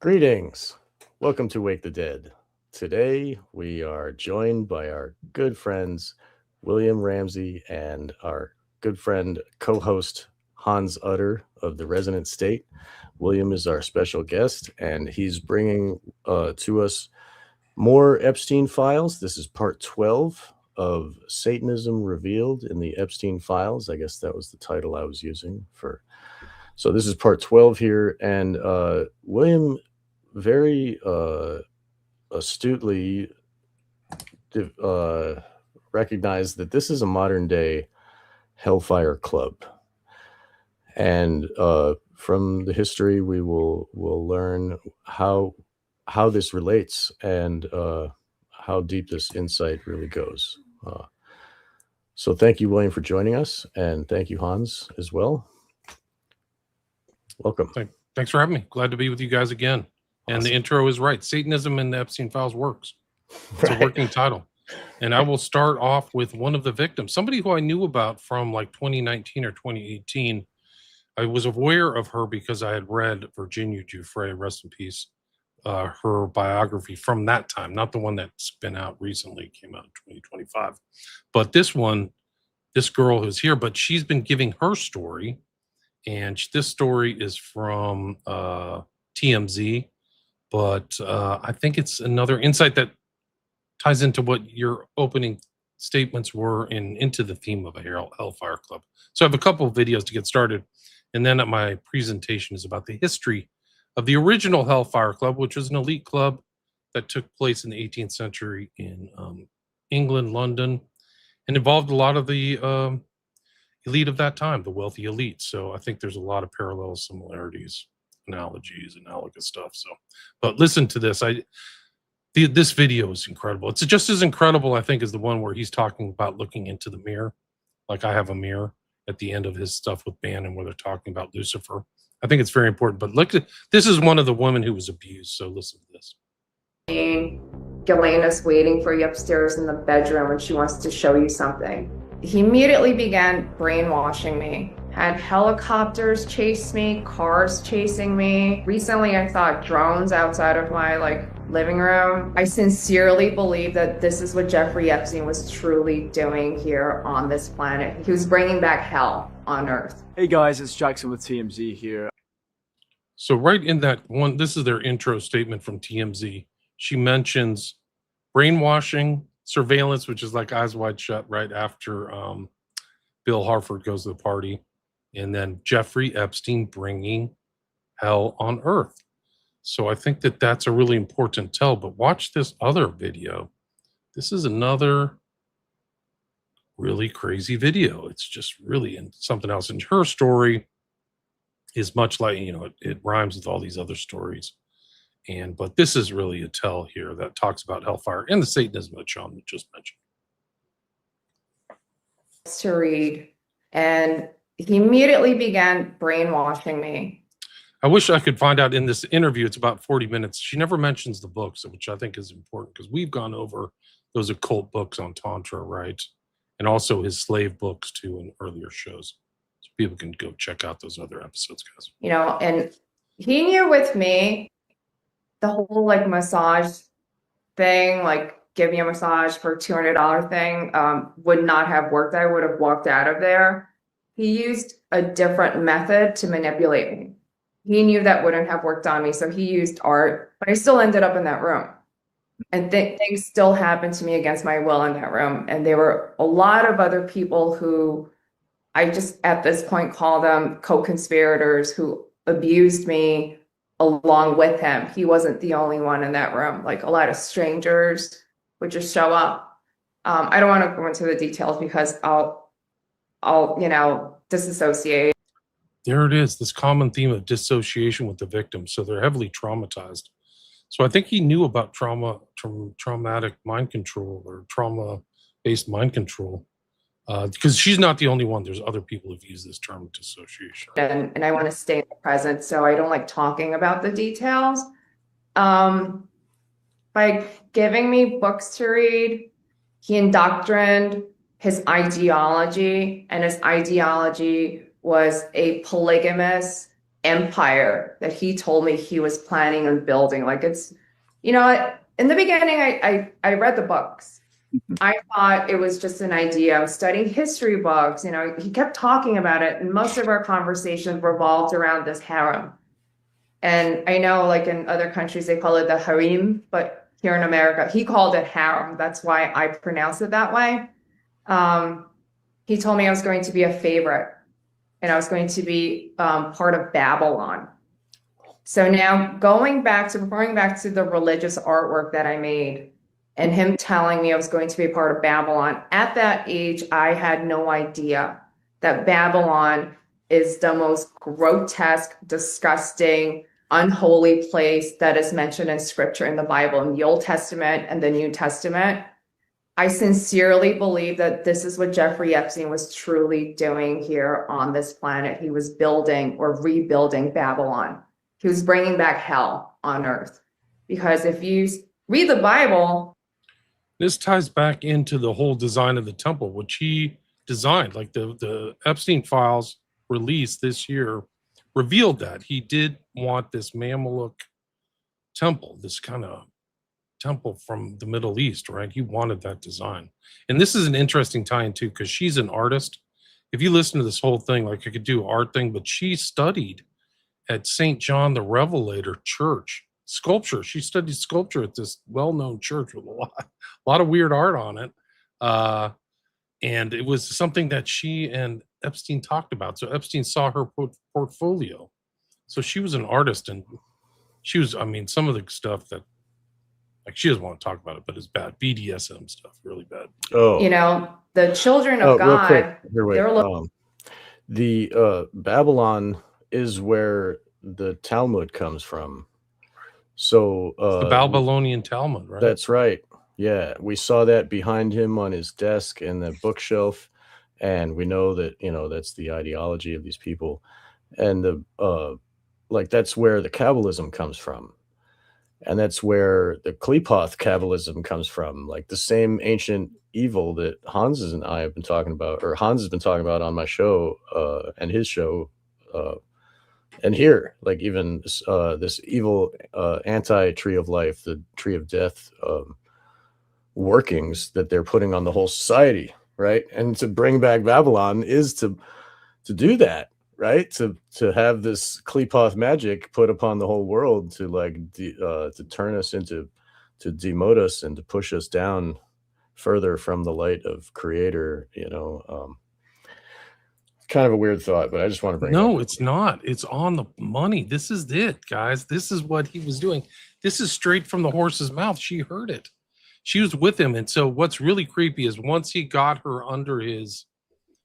Greetings. Welcome to Wake the Dead. Today we are joined by our good friends William Ramsey and our good friend co-host Hans Utter of the Resonant State. William is our special guest and he's bringing to us more Epstein files. This is part 12 of Satanism Revealed in the Epstein Files. I guess that was the title I was using for. So this is part 12 here, and William very astutely recognized that this is a modern day Hellfire club, and from the history we will learn how this relates and how deep this insight really goes. So thank you, William, for joining us, and thank you, Hans, as well. Welcome. Thanks for having me. Glad to be with you guys again. And awesome. The intro is right. Satanism in the Epstein Files works. It's a working title. And I will start off with one of the victims, somebody who I knew about from like 2019 or 2018. I was aware of her because I had read Virginia Giuffre, rest in peace, her biography from that time, not the one that's been out recently, came out in 2025. But this one, this girl who's here, but she's been giving her story. And this story is from TMZ, but I think it's another insight that ties into what your opening statements were into the theme of a Hellfire Club. So I have a couple of videos to get started, and then my presentation is about the history of the original Hellfire Club, which was an elite club that took place in the 18th century in England, London, and involved a lot of the elite of that time, the wealthy elite. So I think there's a lot of parallels, similarities, analogies, analogous stuff. So, but listen to this. This video is incredible. It's just as incredible, I think, as the one where he's talking about looking into the mirror. Like I have a mirror at the end of his stuff with Bannon where they're talking about Lucifer. I think it's very important. But look at this is one of the women who was abused. So listen to this. Ghislaine's waiting for you upstairs in the bedroom and she wants to show you something. He immediately began brainwashing me. Had helicopters chase me, cars chasing me. Recently, I saw drones outside of my living room. I sincerely believe that this is what Jeffrey Epstein was truly doing here on this planet. He was bringing back hell on Earth. Hey guys, it's Jackson with TMZ here. So right in that one, this is their intro statement from TMZ. She mentions brainwashing, surveillance, which is like Eyes Wide Shut right after Bill Harford goes to the party, and then Jeffrey Epstein bringing hell on Earth. So I think that that's a really important tell, but watch this other video. This is another really crazy video. It's just really something else. And her story is much like, it rhymes with all these other stories. But this is really a tell here that talks about Hellfire and the Satanism that Sean just mentioned. To read, and he immediately began brainwashing me. I wish I could find out in this interview, it's about 40 minutes. She never mentions the books, which I think is important because we've gone over those occult books on Tantra, right? And also his slave books too in earlier shows. So people can go check out those other episodes, guys. And he knew with me, the whole massage thing, give me a massage for $200 thing, would not have worked. I would have walked out of there. He used a different method to manipulate me. He knew that wouldn't have worked on me, so he used art, but I still ended up in that room. And things still happened to me against my will in that room. And there were a lot of other people who I just at this point call them co-conspirators who abused me along with him. He wasn't the only one in that room. A lot of strangers would just show up. I don't want to go into the details because I'll disassociate. There it is, this common theme of dissociation with the victim. So they're heavily traumatized. So I think he knew about traumatic mind control or trauma-based mind control because she's not the only one. There's other people who've used this term dissociation. And I want to stay in the present, so I don't like talking about the details. By giving me books to read, he indoctrined his ideology, and his ideology was a polygamous empire that he told me he was planning on building. Like it's, you know, in the beginning, I read the books. I thought it was just an idea. I was studying history books. You know, he kept talking about it, and most of our conversations revolved around this harem. And I know, like in other countries, they call it the harem, but here in America, he called it harem. That's why I pronounce it that way. He told me I was going to be a favorite, and I was going to be part of Babylon. So now referring back to the religious artwork that I made, and him telling me I was going to be a part of Babylon. At that age, I had no idea that Babylon is the most grotesque, disgusting, unholy place that is mentioned in scripture in the Bible, in the Old Testament and the New Testament. I sincerely believe that this is what Jeffrey Epstein was truly doing here on this planet. He was building or rebuilding Babylon. He was bringing back hell on earth. Because if you read the Bible, this ties back into the whole design of the temple, which he designed. Like the Epstein files released this year revealed that he did want this Mameluke temple, this kind of temple from the Middle East, right? He wanted that design. And this is an interesting tie-in too, because she's an artist. If you listen to this whole thing, like I could do art thing, but she studied at St. John the Revelator Church. Sculpture. She studied sculpture at this well-known church with a lot of weird art on it. And it was something that she and Epstein talked about. So Epstein saw her portfolio. So she was an artist, and she was, I mean, some of the stuff that, like, she doesn't want to talk about it, but it's bad. BDSM stuff, really bad. Oh, you know, the children of real God, quick. Here, wait. they're The Babylon is where the Talmud comes from. So The Babylonian Talmud, right? That's right. Yeah, we saw that behind him on his desk and the bookshelf, and we know that, you know, that's the ideology of these people, and the like that's where the Kabbalism comes from, and that's where the Qliphoth Kabbalism comes from, like the same ancient evil that Hans and I have been talking about, or Hans has been talking about on my show and his show. And here, like even this evil anti-tree of life, the tree of death workings that they're putting on the whole society, right? And to bring back Babylon is to do that, right? To have this Qliphoth magic put upon the whole world to like to turn us into, to demote us and to push us down further from the light of Creator, you know. Kind of a weird thought, but I just want to bring it No, up. it's not. It's on the money. This is it, guys. This is what he was doing. This is straight from the horse's mouth. She heard it. She was with him. And so what's really creepy is once he got her under his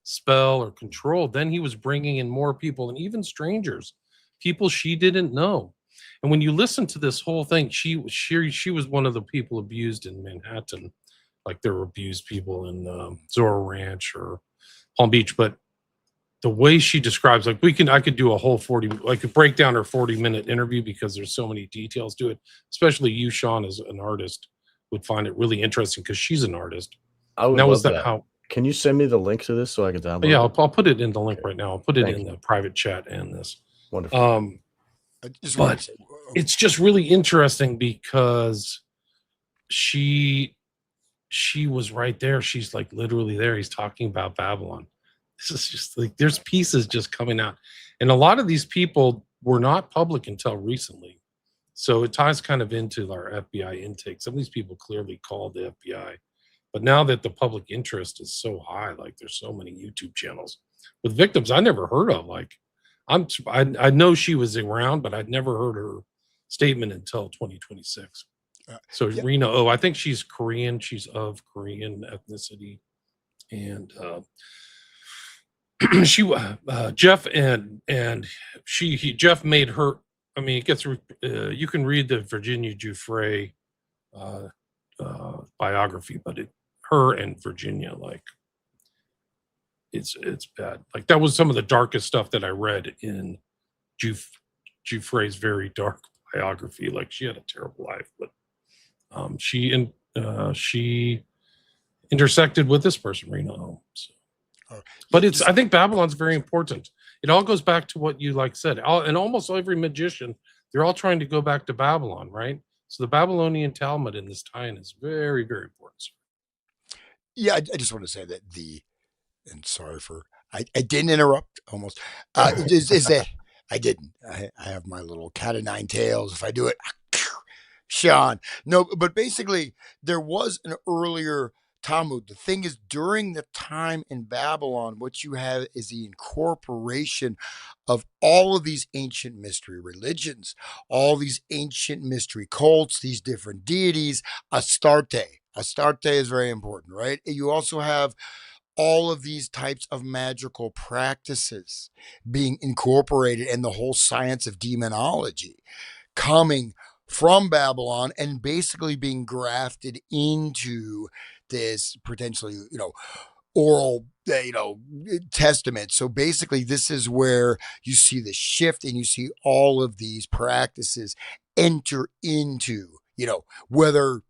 spell or control, then he was bringing in more people, and even strangers, people she didn't know. And when you listen to this whole thing, she was one of the people abused in Manhattan. Like there were abused people in Zorro Ranch or Palm Beach, but the way she describes, like I could do a whole 40, like break down her 40-minute interview because there's so many details to it. Especially you, Sean, as an artist, would find it really interesting because she's an artist. I would that love was that. How? Can you send me the link to this so I can download? Yeah, it? I'll put it in the link right now. I'll put it Thank in you. the private chat and this. Wonderful. But it's just really interesting because she was right there. She's like literally there. He's talking about Babylon. This is just like there's pieces just coming out, and a lot of these people were not public until recently. So it ties kind of into our FBI intake. Some of these people clearly called the FBI, but now that the public interest is so high, like there's so many YouTube channels with victims I never heard of. Like I know she was around, but I'd never heard her statement until 2026. So yeah. Rena, I think she's Korean. She's of Korean ethnicity, and she Jeff Jeff made her. I mean, it gets you can read the Virginia Giuffre biography, but her and Virginia, like it's bad. Like that was some of the darkest stuff that I read in Giuffre's very dark biography. Like she had a terrible life, but she intersected with this person, Rena. So. But I think Babylon's very important. it all goes back to what you said. And almost every magician, they're all trying to go back to Babylon, right? So the Babylonian Talmud in this tie-in is very, very important. Yeah, I just want to say that and sorry for, I didn't interrupt almost, is that I didn't. I have my little cat of nine tails. If I do it, Sean. No, but basically, there was an earlier Talmud. The thing is, during the time in Babylon, what you have is the incorporation of all of these ancient mystery religions, all these ancient mystery cults, these different deities. Astarte. Astarte is very important, right? You also have all of these types of magical practices being incorporated, and the whole science of demonology coming from Babylon and basically being grafted into this potentially, oral, testament. So basically, this is where you see the shift, and you see all of these practices enter into, whether,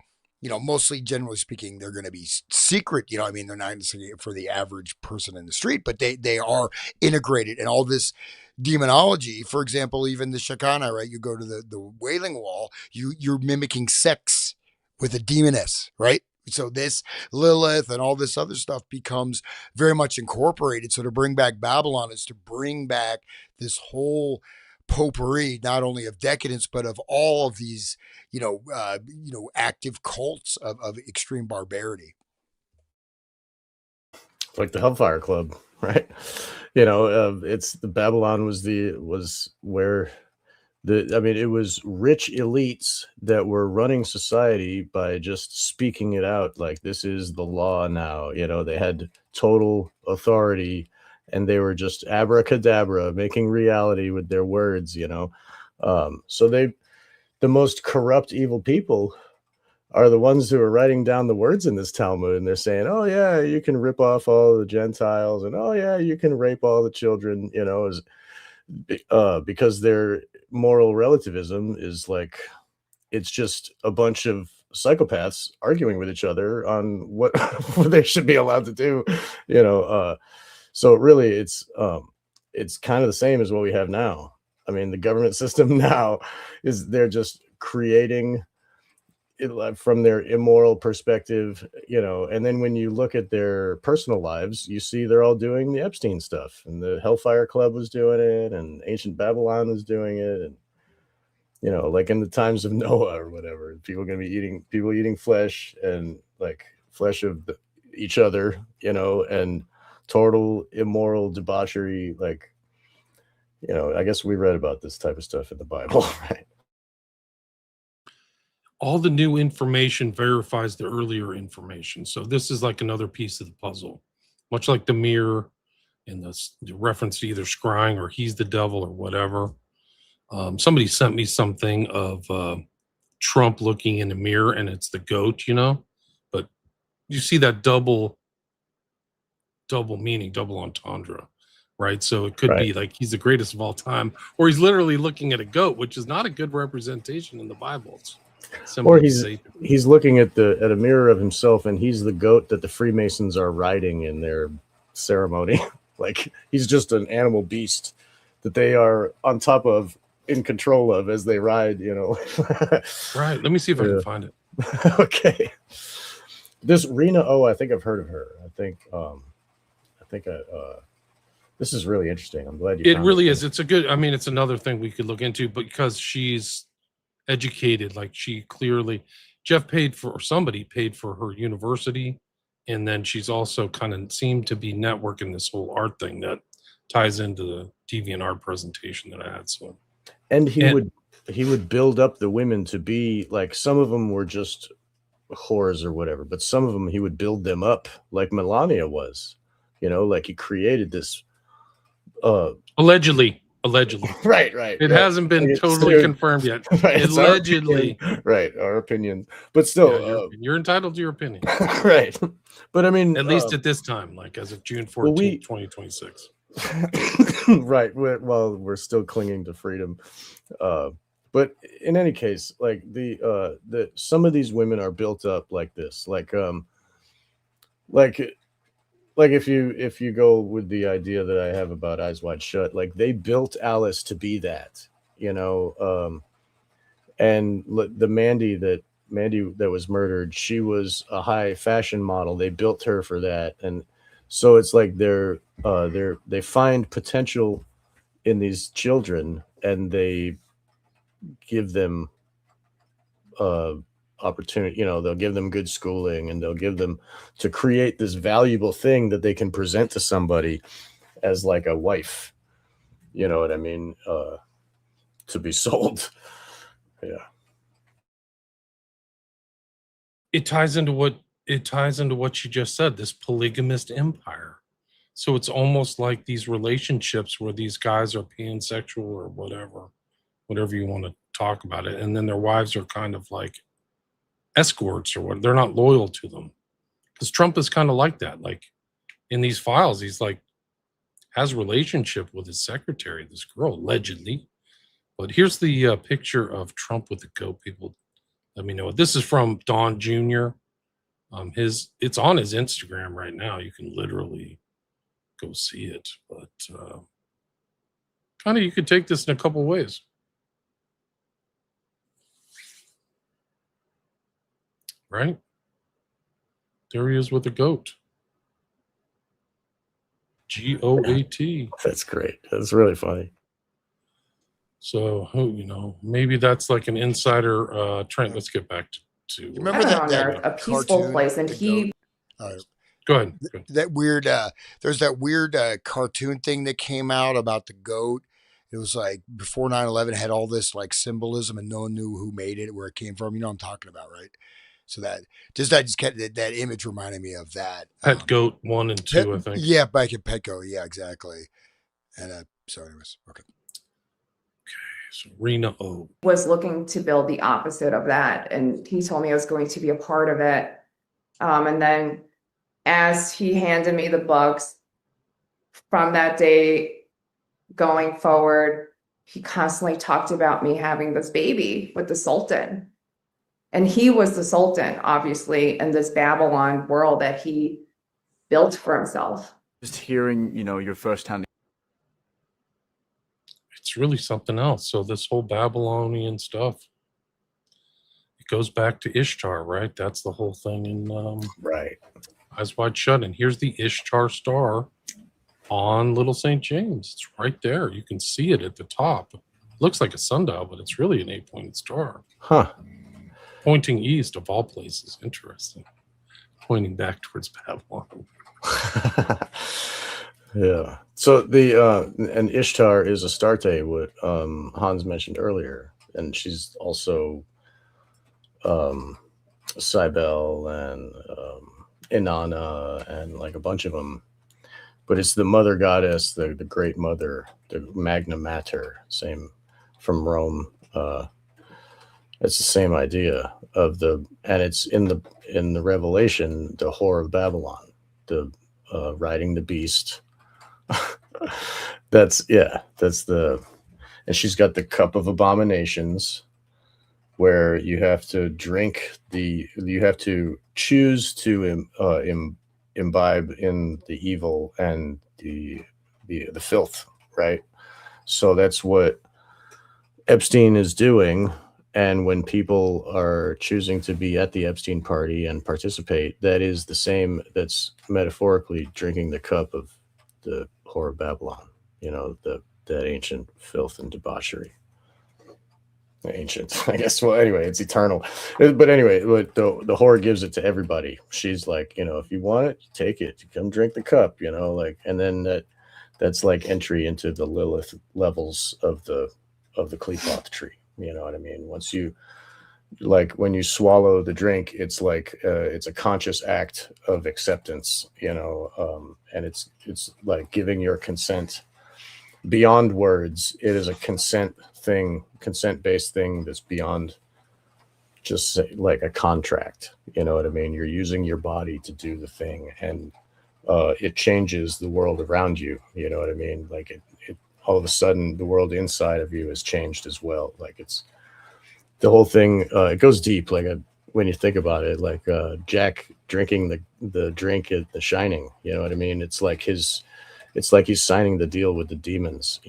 mostly generally speaking, they're going to be secret. I mean, they're not necessarily for the average person in the street, but they are integrated. And all this demonology, for example, even the Shekinah, right? You go to the Wailing Wall, you're mimicking sex with a demoness, right? So this Lilith and all this other stuff becomes very much incorporated. So to bring back Babylon is to bring back this whole potpourri, not only of decadence, but of all of these, active cults of extreme barbarity. Like the Hellfire Club, right? It's the Babylon was where it was rich elites that were running society by just speaking it out. Like, this is the law now. They had total authority, and they were just abracadabra, making reality with their words. So the most corrupt, evil people are the ones who are writing down the words in this Talmud, and they're saying, "Oh yeah, you can rip off all the Gentiles, and oh yeah, you can rape all the children." Because their moral relativism is like, it's just a bunch of psychopaths arguing with each other on what what they should be allowed to do. So really, it's kind of the same as what we have now. I mean, the government system now they're just creating it from their immoral perspective, and then when you look at their personal lives, you see they're all doing the Epstein stuff, and the Hellfire Club was doing it, and ancient Babylon was doing it, and like in the times of Noah or whatever, people eating flesh, and like flesh of each other, and total immoral debauchery. Like, I guess we read about this type of stuff in the Bible, right? All the new information verifies the earlier information. So this is like another piece of the puzzle, much like the mirror and the reference to either scrying or he's the devil or whatever. Somebody sent me something of Trump looking in the mirror, and it's the goat, but you see that double meaning, double entendre, right? So it could be like he's the greatest of all time, or he's literally looking at a goat, which is not a good representation in the Bible. Or he's looking at a mirror of himself, and he's the goat that the Freemasons are riding in their ceremony. Like, he's just an animal beast that they are on top of, in control of, as they ride. Right. Let me see if I can find it. Okay. This Rena I think I've heard of her. This is really interesting. I'm glad you. It really is. It's it's another thing we could look into, because she's educated. Like, somebody paid for her university, and then she's also kind of seemed to be networking this whole art thing that ties into the DeviantArt presentation that I had. So, and he would build up the women to be like, some of them were just whores or whatever, but some of them he would build them up like Melania was, like he created this allegedly right it hasn't been totally confirmed yet. Right, allegedly, right, our opinion, but still, you're entitled to your opinion. Right, but I mean, at least at this time, like as of June 14th, 2026. Right, we're still clinging to freedom, but in any case, like some of these women are built up like this, like like if you go with the idea that I have about Eyes Wide Shut, like they built Alice to be that, you know. And the Mandy that was murdered, she was a high fashion model. They built her for that, and so it's like they find potential in these children, and they give them opportunity. You know, they'll give them good schooling, and they'll give them to create this valuable thing that they can present to somebody as like a wife. You know what I mean? To be sold. Yeah. It ties into what you just said, this polygamist empire. So it's almost like these relationships where these guys are pansexual or whatever you want to talk about it, and then their wives are kind of like escorts or what. They're not loyal to them, because Trump is kind of like that. Like in these files, he's like has a relationship with his secretary, this girl, allegedly. But here's the picture of Trump with the goat. People, let me know. This is from Don Jr. It's on his Instagram right now. You can literally go see it. But kind of, you could take this in a couple ways. Right? There he is with the goat. GOAT. That's great. That's really funny. So, you know, maybe that's like an insider trend. Let's get back to You remember that a peaceful cartoon, place, and The he Goat? Go ahead. That weird there's that weird cartoon thing that came out about the goat. It was like before 9/11, had all this like symbolism, and no one knew who made it, where it came from. You know what I'm talking about, right? So that that image reminded me of that. Pet Goat 1 and 2, I think. Yeah, back at Petco. Yeah, exactly. And so anyways, okay. So Rena O. was looking to build the opposite of that, and he told me I was going to be a part of it. And then as he handed me the books from that day going forward, he constantly talked about me having this baby with the Sultan. And he was the Sultan, obviously, in this Babylon world that he built for himself. Just hearing, you know, your firsthand. It's really something else. So this whole Babylonian stuff, it goes back to Ishtar, right? That's the whole thing in Right. Eyes Wide Shut. And here's the Ishtar star on Little St. James. It's right there. You can see it at the top. It looks like a sundial, but it's really an 8-pointed star. Huh. Pointing east of all places. Interesting. Pointing back towards Babylon. Yeah. So and Ishtar is Astarte, what Hans mentioned earlier, and she's also Cybele and Inanna and like a bunch of them. But it's the mother goddess, the great mother, the Magna Mater, same from Rome. It's the same idea of and it's in the Revelation, the whore of Babylon, the riding the beast. And she's got the cup of abominations, where you have to choose to imbibe in the evil and the filth, right? So that's what Epstein is doing. And when people are choosing to be at the Epstein party and participate, that is the same, that's metaphorically drinking the cup of the whore of Babylon, you know, that ancient filth and debauchery. Ancient, I guess. Well, anyway, it's eternal. But anyway, the whore gives it to everybody. She's like, you know, if you want it, take it. Come drink the cup, you know, like, and then that's like entry into the Lilith levels of the Qliphoth tree. You know what I mean? Once you, like, when you swallow the drink, it's like it's a conscious act of acceptance, you know, and it's like giving your consent beyond words. It is a consent-based thing that's beyond just like a contract. You know what I mean? You're using your body to do the thing, and it changes the world around you. You know what I mean? Like it all of a sudden, the world inside of you has changed as well. Like it's the whole thing. It goes deep. Like when you think about it, like Jack drinking the drink at The Shining. You know what I mean? It's like he's signing the deal with the demons.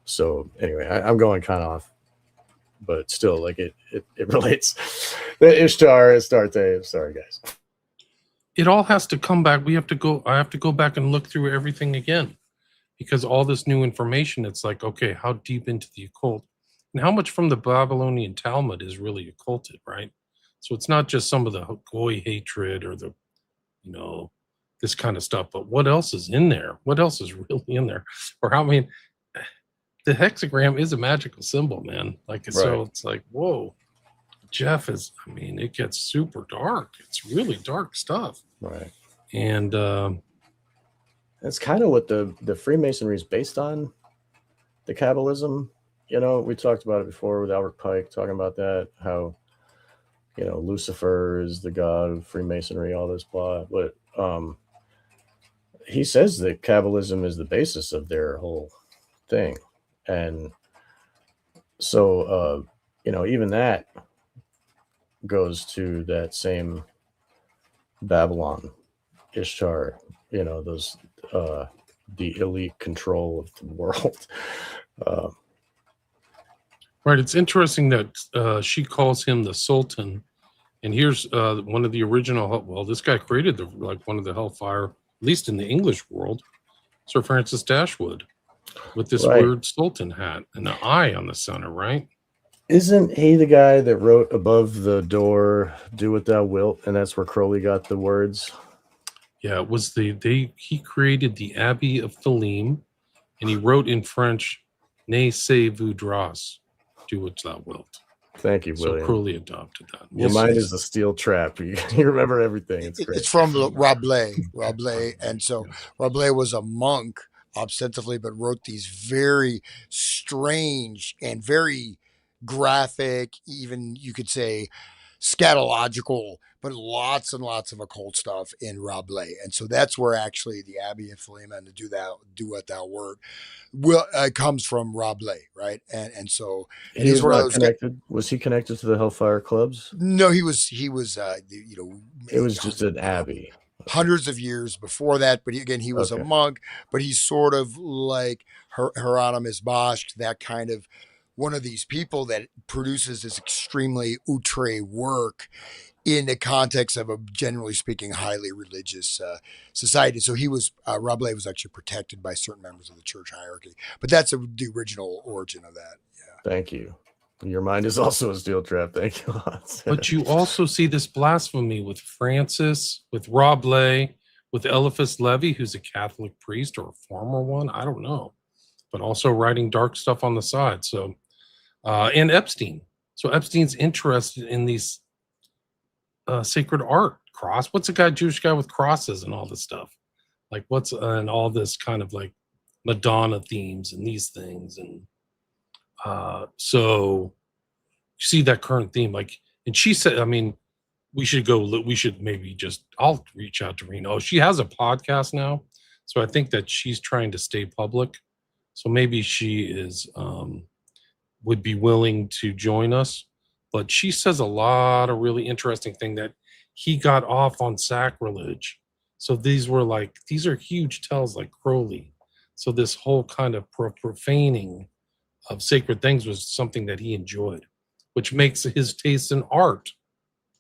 So anyway, I'm going kind of off, but still, like it relates. The Ishtar, Astarte. Sorry, guys. It all has to come back. I have to go back and look through everything again, because all this new information, it's like, okay, how deep into the occult and how much from the Babylonian Talmud is really occulted, right? So it's not just some of the goy hatred or the, this kind of stuff, but what else is in there? What else is really in there? Or how, the hexagram is a magical symbol, man. Like, so it's like, whoa, Jeff is, it gets super dark. It's really dark stuff. Right. And that's kind of what the Freemasonry is based on, the Kabbalism. We talked about it before with Albert Pike, talking about that, how, Lucifer is the god of Freemasonry, all this blah. But he says that Kabbalism is the basis of their whole thing. And so, even that goes to that same Babylon, Ishtar, those the elite control of the world. Right. It's interesting that she calls him the Sultan. And here's one of the original. Well, this guy created one of the Hellfire, at least in the English world, Sir Francis Dashwood, with this weird Sultan hat and the eye on the center, right? Isn't he the guy that wrote above the door, "Do what thou wilt," and that's where Crowley got the words? Yeah, it was he created the Abbey of Philim, and he wrote in French, "Ne se voudras," do what thou wilt. Thank you, William. So Crowley adopted that. Your mind is a steel trap. You remember everything. It's great. It's from Rabelais. And so Rabelais was a monk, ostensibly, but wrote these very strange and very graphic, even you could say scatological, but lots and lots of occult stuff in Rabelais. And so that's where actually the Abbey of Philemon and do what thou wert comes from Rabelais, right? And so and he was not connected. Was he connected to the Hellfire clubs? No, he was it was just an abbey. Hundreds of years before that, but he was a monk, but he's sort of like Hieronymus Bosch, that kind of one of these people that produces this extremely outre work in the context of a, generally speaking, highly religious society. So Rabelais was actually protected by certain members of the church hierarchy. But that's the original origin of that. Yeah. Thank you. Your mind is also a steel trap. Thank you. But you also see this blasphemy with Francis, with Rabelais, with Eliphas Levi, who's a Catholic priest or a former one. I don't know. But also writing dark stuff on the side. So, and Epstein. So Epstein's interested in these sacred art cross. What's a Jewish guy with crosses and all this stuff? Like and all this kind of like Madonna themes and these things. And so you see that current theme, like, and she said, we should maybe I'll reach out to Rena. Oh, she has a podcast now. So I think that she's trying to stay public. So maybe she is, would be willing to join us. But she says a lot of really interesting thing that he got off on sacrilege. So these are huge tells like Crowley. So this whole kind of profaning of sacred things was something that he enjoyed, which makes his taste in art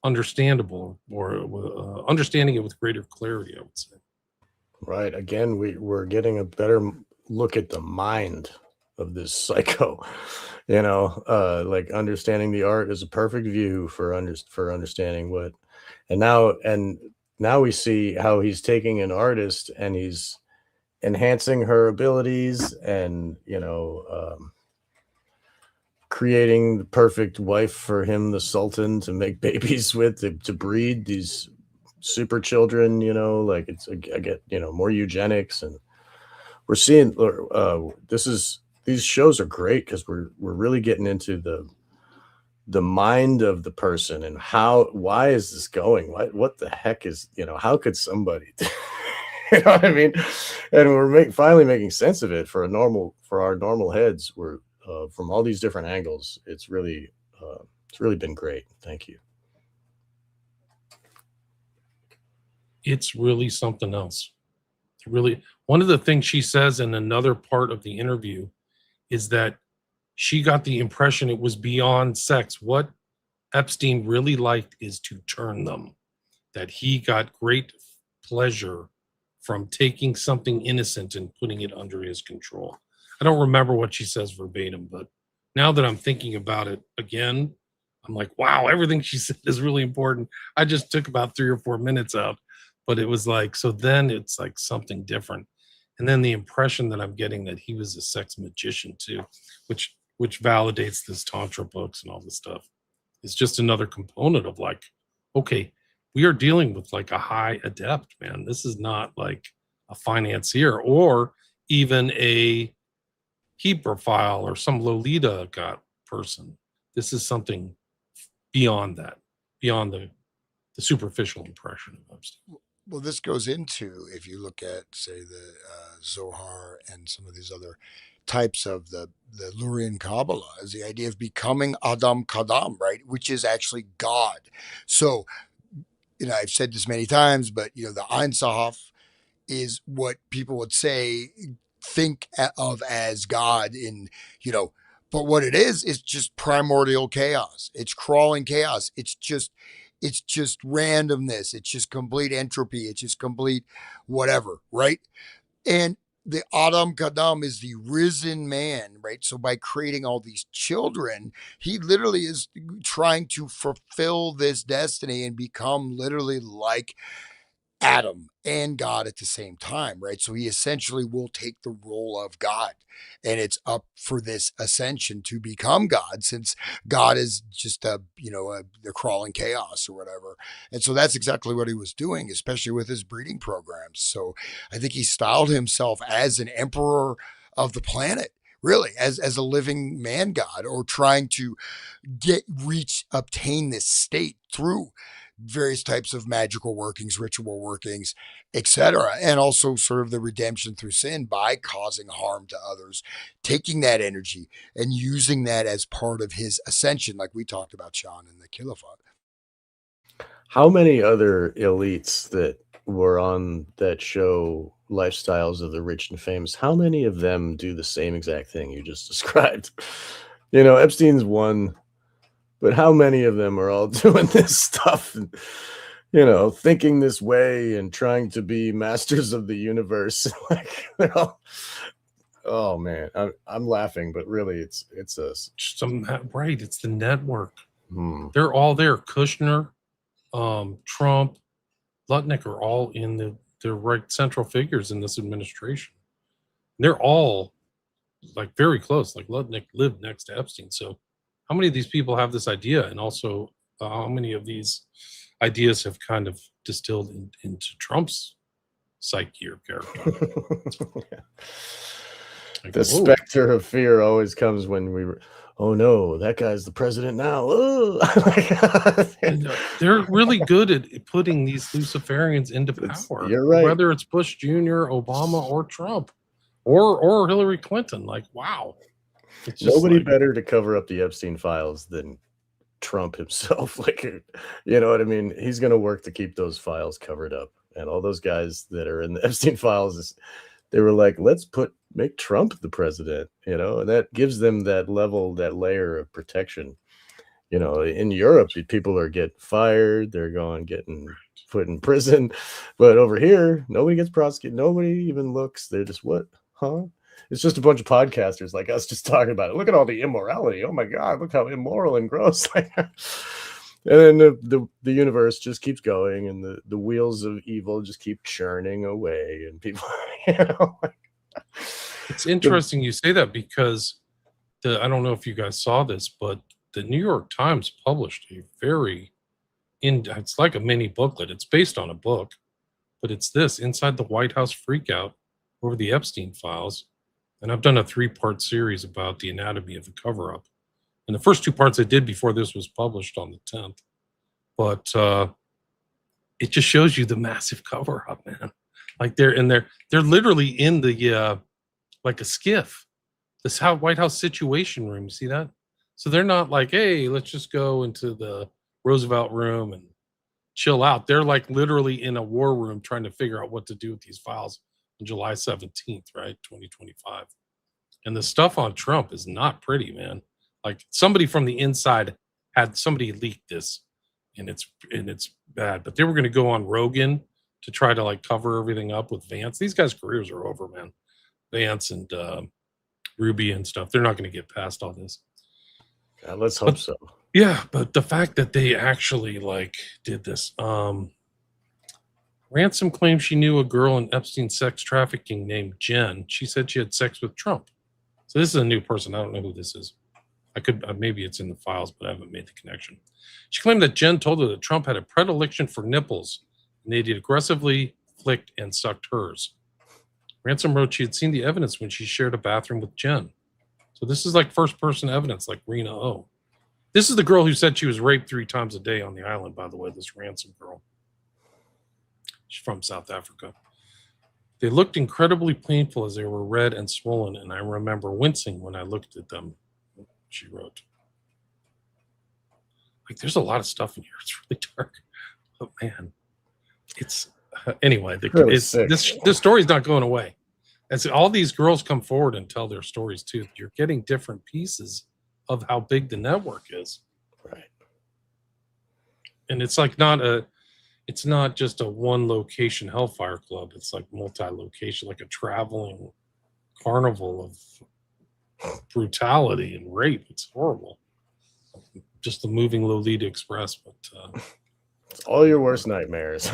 understandable, or understanding it with greater clarity, I would say. Right. Again, we're getting a better look at the mind of this psycho, like understanding the art is a perfect view for understanding what, and now we see how he's taking an artist and he's enhancing her abilities and, creating the perfect wife for him, the Sultan, to make babies with, to breed these super children, like I get, more eugenics, and we're seeing, these shows are great because we're really getting into the mind of the person and why is this going? What the heck is, how could somebody, you know what I mean? And we're finally making sense of it for our normal heads. We're from all these different angles. It's really been great. Thank you. It's really something else. Really, one of the things she says in another part of the interview is that she got the impression it was beyond sex. What Epstein really liked is to turn them, that he got great pleasure from taking something innocent and putting it under his control. I don't remember what she says verbatim, but now that I'm thinking about it again, I'm like, wow, everything she said is really important. I just took about 3 or 4 minutes out, but it was like, so then it's like something different. And then the impression that I'm getting that he was a sex magician too, which validates this tantra books and all this stuff. It's just another component of like, okay, we are dealing with like a high adept, man. This is not like a financier or even a Hebrewophile or some Lolita got person. This is something beyond that, beyond the superficial impression of Epstein. Well, this goes into, if you look at, say, the Zohar and some of these other types of the Lurian Kabbalah, is the idea of becoming Adam Kadam, right? Which is actually God. So, I've said this many times, but, the Ein Sof is what people would say, think of as God but what it is just primordial chaos. It's crawling chaos. It's just randomness. It's just complete entropy. It's just complete whatever, right? And the Adam Kadam is the risen man, right? So by creating all these children, he literally is trying to fulfill this destiny and become literally like Adam and God at the same time, right? So he essentially will take the role of God, and it's up for this ascension to become God, since God is just the crawling chaos or whatever. And so that's exactly what he was doing, especially with his breeding programs. So I think he styled himself as an emperor of the planet, really, as a living man god, or trying to obtain this state through various types of magical workings, ritual workings, etc. And also sort of the redemption through sin by causing harm to others, taking that energy and using that as part of his ascension, like we talked about, Sean, in the Khilafat. How many other elites that were on that show, Lifestyles of the Rich and Famous, how many of them do the same exact thing you just described? Epstein's one, but how many of them are all doing this stuff and, thinking this way and trying to be masters of the universe? Like, oh man, I'm laughing, but really it's Right. It's the network. Hmm. They're all there. Kushner, Trump, Lutnick are all in they're right central figures in this administration. They're all like very close. Like Lutnick lived next to Epstein. So how many of these people have this idea? And also how many of these ideas have kind of distilled into Trump's psyche or character? Yeah. Like, The whoa. specter of fear always comes when oh no, that guy's the president now. Oh. They're really good at putting these Luciferians into power. You're right. Whether it's Bush Jr., Obama, or Trump, or Hillary Clinton. Like, wow. It's just Nobody like, better to cover up the Epstein files than Trump himself. Like, you know what I mean? He's going to work to keep those files covered up. And all those guys that are in the Epstein files, they were like, let's make Trump the president, and that gives them that layer of protection. In Europe, people are getting fired, they're getting put in prison, but over here, nobody gets prosecuted, nobody even looks. They're just, what? Huh? It's just a bunch of podcasters like us just talking about it. Look at all the immorality. Oh my God, look how immoral and gross. And then the universe just keeps going, and the wheels of evil just keep churning away, and people, it's interesting you say that, because I don't know if you guys saw this, but the New York Times published a it's like a mini booklet. It's based on a book, but it's this Inside the White House Freakout over the Epstein files. And I've done a 3-part series about the anatomy of the cover-up. And the first 2 parts I did before this was published on the 10th. But it just shows you the massive cover-up, man. Like they're literally in the like a skiff. This White House Situation Room. You see that? So they're not like, hey, let's just go into the Roosevelt room and chill out. They're like literally in a war room trying to figure out what to do with these files on July 17th, right? 2025. And the stuff on Trump is not pretty, man. Like somebody from the inside had somebody leaked this, and it's bad. But they were going to go on Rogan to try to like cover everything up with Vance. These guys' careers are over, man. Vance and Ruby and stuff. They're not going to get past all this. Let's hope so. Yeah, but the fact that they actually like did this. Ransom claims she knew a girl in Epstein sex trafficking named Jen. She said she had sex with Trump. So this is a new person. I don't know who this is. I could maybe it's in the files, but I haven't made the connection. She claimed that Jen told her that Trump had a predilection for nipples, and they'd aggressively flicked and sucked hers. Ransom wrote she had seen the evidence when she shared a bathroom with Jen. So this is like first-person evidence, like Rena O. This is the girl who said she was raped 3 times a day on the island, by the way, this Ransom girl. She's from South Africa. They looked incredibly painful as they were red and swollen, and I remember wincing when I looked at them, she wrote. Like, there's a lot of stuff in here. It's really dark. Oh, man. It's, anyway, this story's not going away. As all these girls come forward and tell their stories, too, you're getting different pieces of how big the network is. Right. And it's like it's not just a one location Hellfire club. It's like multi-location, like a traveling carnival of brutality and rape. It's horrible. Just the moving Lolita Express, but it's all your worst nightmares.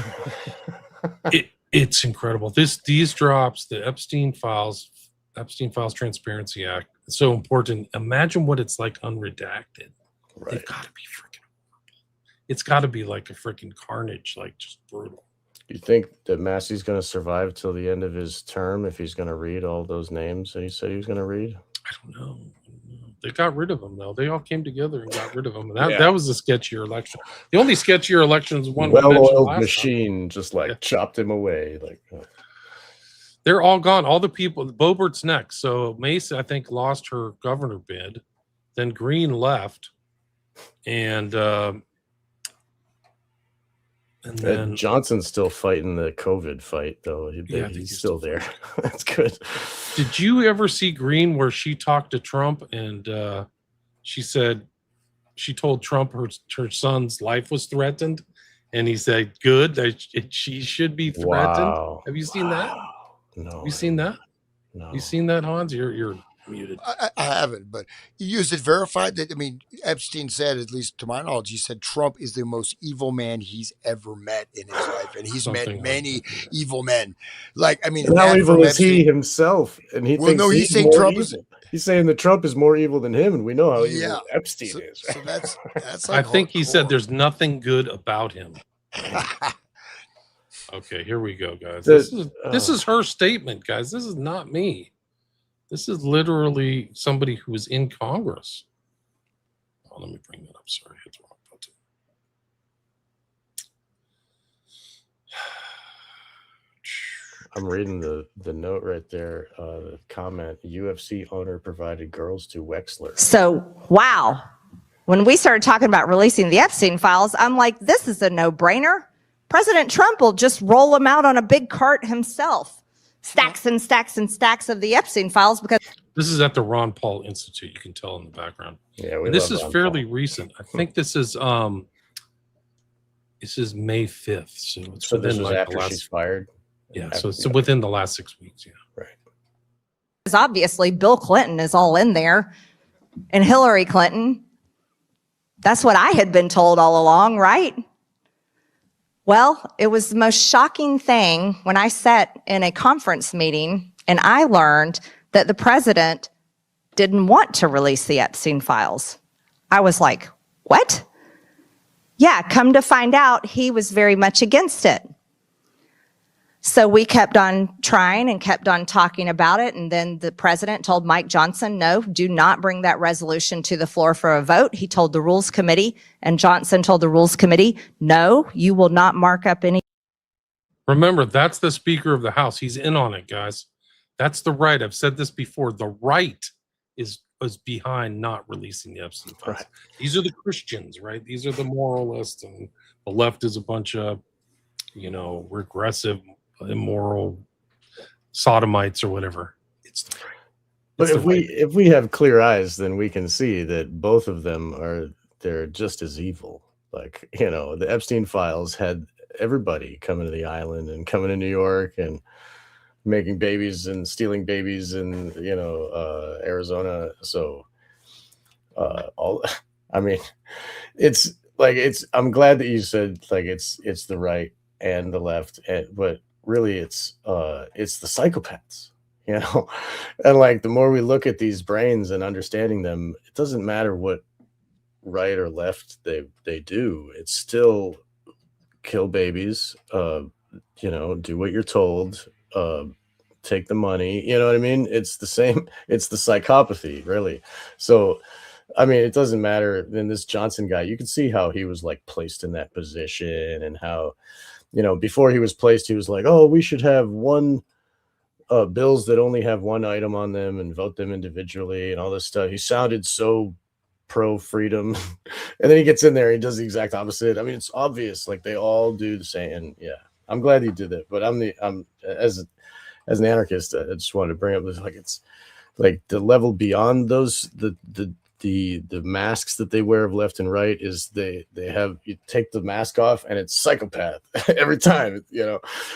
It's incredible. These drops, the Epstein Files Transparency Act, it's so important. Imagine what it's like unredacted. Right. They've got to be freaking horrible. It's got to be like a freaking carnage, like just brutal. You think that Massey's going to survive till the end of his term if he's going to read all those names that he said he was going to read? I don't know. They got rid of him, though. They all came together and got rid of him. And that was a sketchier election. The only sketchier election was one well-oiled machine just chopped him away. They're all gone. All the people. Boebert's next. So Mace, I think, lost her governor bid. Then Green left, and then Johnson's still fighting the COVID fight, though. He's still there. That's good. Did you ever see Green where she talked to Trump and she said she told Trump her son's life was threatened, and he said, "Good, she should be threatened." Wow. Have you seen that? No. Have you seen that? No. You seen that, Hans? You're muted. I haven't, but is it verified that, I mean, Epstein said, at least to my knowledge, he said Trump is the most evil man he's ever met in his life, and he's met many evil men. Like, I mean, how evil is he himself? And he thinks he's saying Trump is. He's saying that Trump is more evil than him, and we know how evil Epstein is. So that's like I think he said there's nothing good about him. Okay, here we go, guys. This is her statement, guys. This is not me. This is literally somebody who is in Congress. Oh, let me bring that up. Sorry, I hit the wrong button. I'm reading the note right there. The comment: UFC owner provided girls to Wexler. So, wow. When we started talking about releasing the Epstein files, I'm like, this is a no-brainer. President Trump will just roll them out on a big cart himself. Stacks and stacks and stacks of the Epstein files, because this is at the Ron Paul Institute. You can tell in the background. Yeah, this is fairly recent. I think this is May 5th. So it's so this within was like after the last, she's fired. Yeah, so it's within the last 6 weeks. Yeah, right. obviously Bill Clinton is all in there, and Hillary Clinton. That's what I had been told all along, right? Well, it was the most shocking thing when I sat in a conference meeting and I learned that the president didn't want to release the Epstein files. I was like, what? Yeah, come to find out, he was very much against it. So we kept on trying and kept on talking about it. And then the president told Mike Johnson, no, do not bring that resolution to the floor for a vote. He told the Rules Committee, and Johnson told the Rules Committee, no, you will not mark up any. Remember, that's the Speaker of the House. He's in on it, guys. That's the right. I've said this before. The right is behind not releasing the Epstein files. Right. These are the Christians, right? These are the moralists and The left is a bunch of, regressive, immoral sodomites or whatever. It's the right. But if we have clear eyes, then we can see that both of them they're just as evil. Like, the Epstein files had everybody coming to the island and coming to New York and making babies and stealing babies in Arizona. So it's like I'm glad that you said like it's the right and the left, but really it's the psychopaths, and like the more we look at these brains and understanding them, it doesn't matter what right or left they do. It's still kill babies, do what you're told, take the money, you know what I mean? It's the same. It's the psychopathy, really. So I mean, it doesn't matter. In this Johnson guy, you can see how he was like placed in that position, and how before he was placed, he was like, oh, we should have one bills that only have one item on them and vote them individually and all this stuff. He sounded so pro freedom. And then he gets in there, he does the exact opposite. I mean, it's obvious, like they all do the same. And yeah, I'm glad he did that. But I'm as an anarchist, I just wanted to bring up this, like it's like the level beyond those, the masks that they wear of left and right is they have, you take the mask off and it's psychopath every time,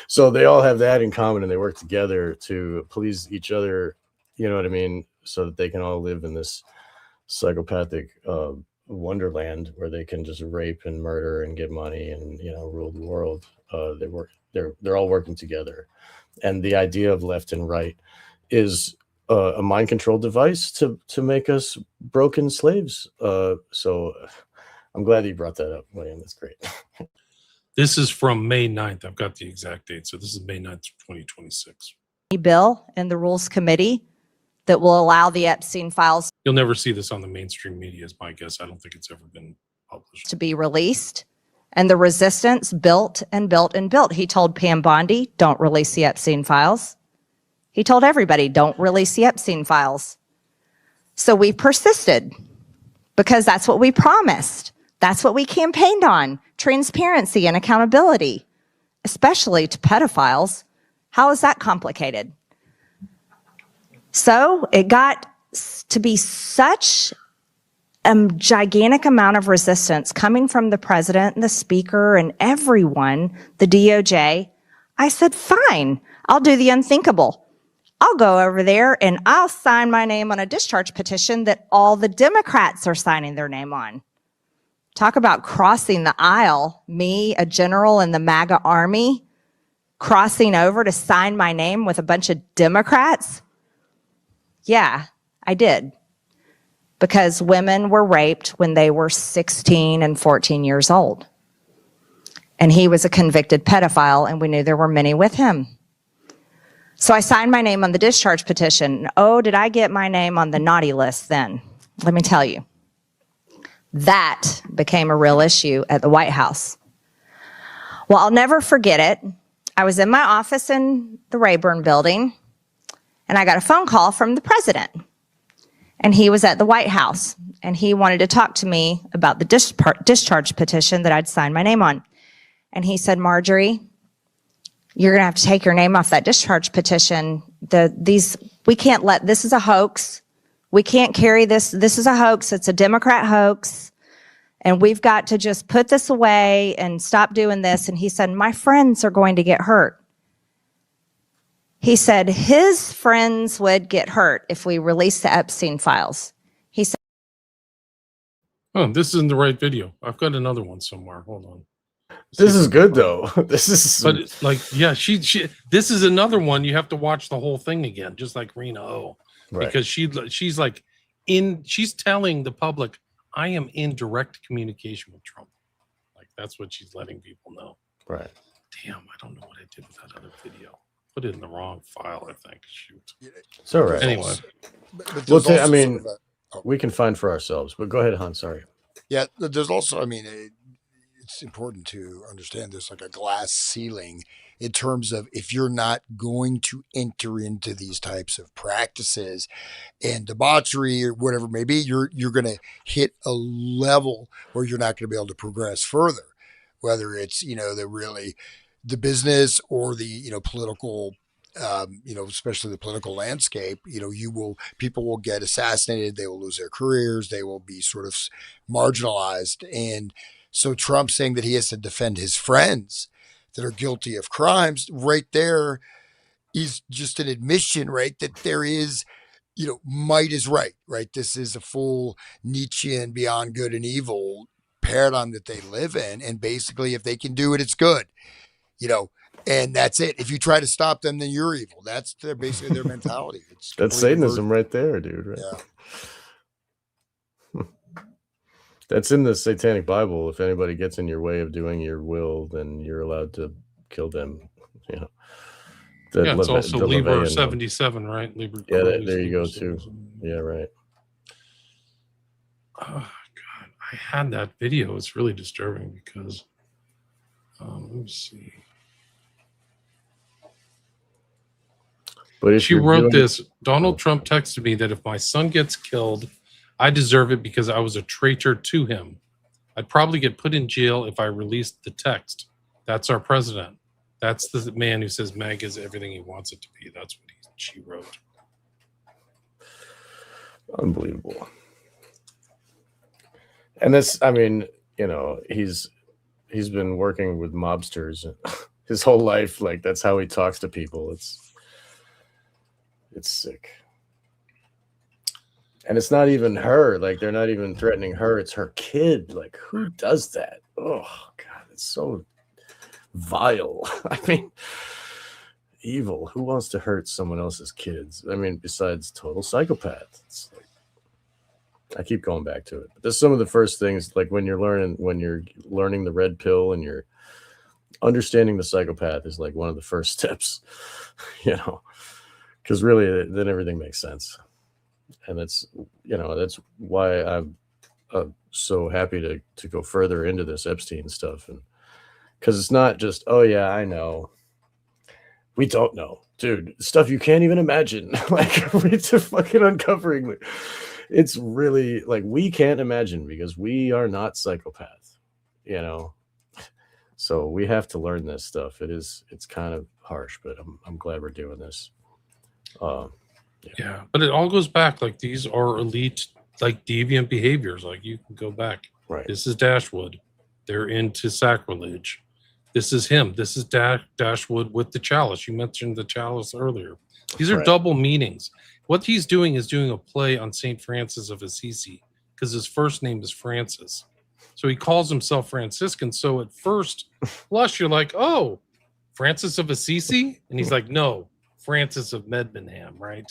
so they all have that in common, and they work together to please each other, you know what I mean, so that they can all live in this psychopathic wonderland where they can just rape and murder and get money and rule the world. They're all working together, and the idea of left and right is a mind control device to make us broken slaves. So I'm glad you brought that up, William. That's great. This is from May 9th. I've got the exact date. So this is May 9th, 2026. Bill in the Rules Committee that will allow the Epstein files You'll never see this on the mainstream media, is my guess. I don't think it's ever been published. to be released. And the resistance built and built and built. He told Pam Bondi, don't release the Epstein files. He told everybody, don't release the Epstein files. So we persisted because that's what we promised. That's what we campaigned on, transparency and accountability, especially to pedophiles. How is that complicated? So it got to be such a gigantic amount of resistance coming from the president and the speaker and everyone, the DOJ. I said, fine, I'll do the unthinkable. I'll go over there and I'll sign my name on a discharge petition that all the Democrats are signing their name on. Talk about crossing the aisle. Me, a general in the MAGA army, crossing over to sign my name with a bunch of Democrats. Yeah, I did. Because women were raped when they were 16 and 14 years old. And he was a convicted pedophile, and we knew there were many with him. So I signed my name on the discharge petition. Oh, did I get my name on the naughty list then? Let me tell you. That became a real issue at the White House. Well, I'll never forget it. I was in my office in the Rayburn building, and I got a phone call from the president. And he was at the White House, and he wanted to talk to me about the discharge petition that I'd signed my name on. And he said, Marjorie, you're going to have to take your name off that discharge petition. We can't let, this is a hoax. We can't carry this. This is a hoax. It's a Democrat hoax. And we've got to just put this away and stop doing this. And he said, my friends are going to get hurt. He said his friends would get hurt if we released the Epstein files. He said, oh, this isn't the right video. I've got another one somewhere. Hold on. This is good though. This is, but like, yeah, she. This is another one. You have to watch the whole thing again, just like Rena O, right. Because she's like she's telling the public, I am in direct communication with Trump. Like that's what she's letting people know. Right. Damn, I don't know what I did with that other video. Put it in the wrong file, I think. Shoot. It's all right. Anyway, but I mean, we can find for ourselves. But go ahead, Han. Sorry. Yeah, there's also, I mean, it's important to understand there's like a glass ceiling in terms of if you're not going to enter into these types of practices and debauchery or whatever it may be, you're going to hit a level where you're not going to be able to progress further. whether it's, the business or the, political, especially the political landscape, people will get assassinated. They will lose their careers. They will be sort of marginalized. And so Trump saying that he has to defend his friends that are guilty of crimes right there is just an admission, right? That there is, might is right? This is a full Nietzschean beyond good and evil paradigm that they live in. And basically, if they can do it, it's good, and that's it. If you try to stop them, then you're evil. That's basically their mentality. It's That's Satanism right there, dude. Right? Yeah. That's in the Satanic Bible. If anybody gets in your way of doing your will, then you're allowed to kill them. It's also Liber 77, right? Liber there you go too. Yeah, right. Oh God, I had that video. It's really disturbing because let me see. But if she wrote this, Donald Trump texted me that if my son gets killed, I deserve it because I was a traitor to him. I'd probably get put in jail if I released the text. That's our president. That's the man who says MAGA is everything he wants it to be. That's what she wrote. Unbelievable. And this, I mean, he's been working with mobsters his whole life. Like, that's how he talks to people. It's sick. And it's not even her. Like, they're not even threatening her. It's her kid. Like, who does that? Oh, God, it's so vile. I mean, evil. Who wants to hurt someone else's kids? I mean, besides total psychopath. It's like, I keep going back to it. But there's some of the first things, like when you're learning the red pill and you're understanding the psychopath is like one of the first steps, because really then everything makes sense. And that's why I'm so happy to go further into this Epstein stuff. And because it's not just, oh yeah, I know. We don't know, dude. Stuff you can't even imagine. Like, we're fucking uncovering. It's really like we can't imagine because we are not psychopaths, So we have to learn this stuff. It's kind of harsh, but I'm glad we're doing this. Yeah, but it all goes back. Like, these are elite, like, deviant behaviors. Like, you can go back. Right. This is Dashwood. They're into sacrilege. This is him. This is Dashwood with the chalice. You mentioned the chalice earlier. These are double meanings. What he's doing is doing a play on St. Francis of Assisi because his first name is Francis. So he calls himself Franciscan. So at first blush, you're like, oh, Francis of Assisi? And he's like, no, Francis of Medmenham, right?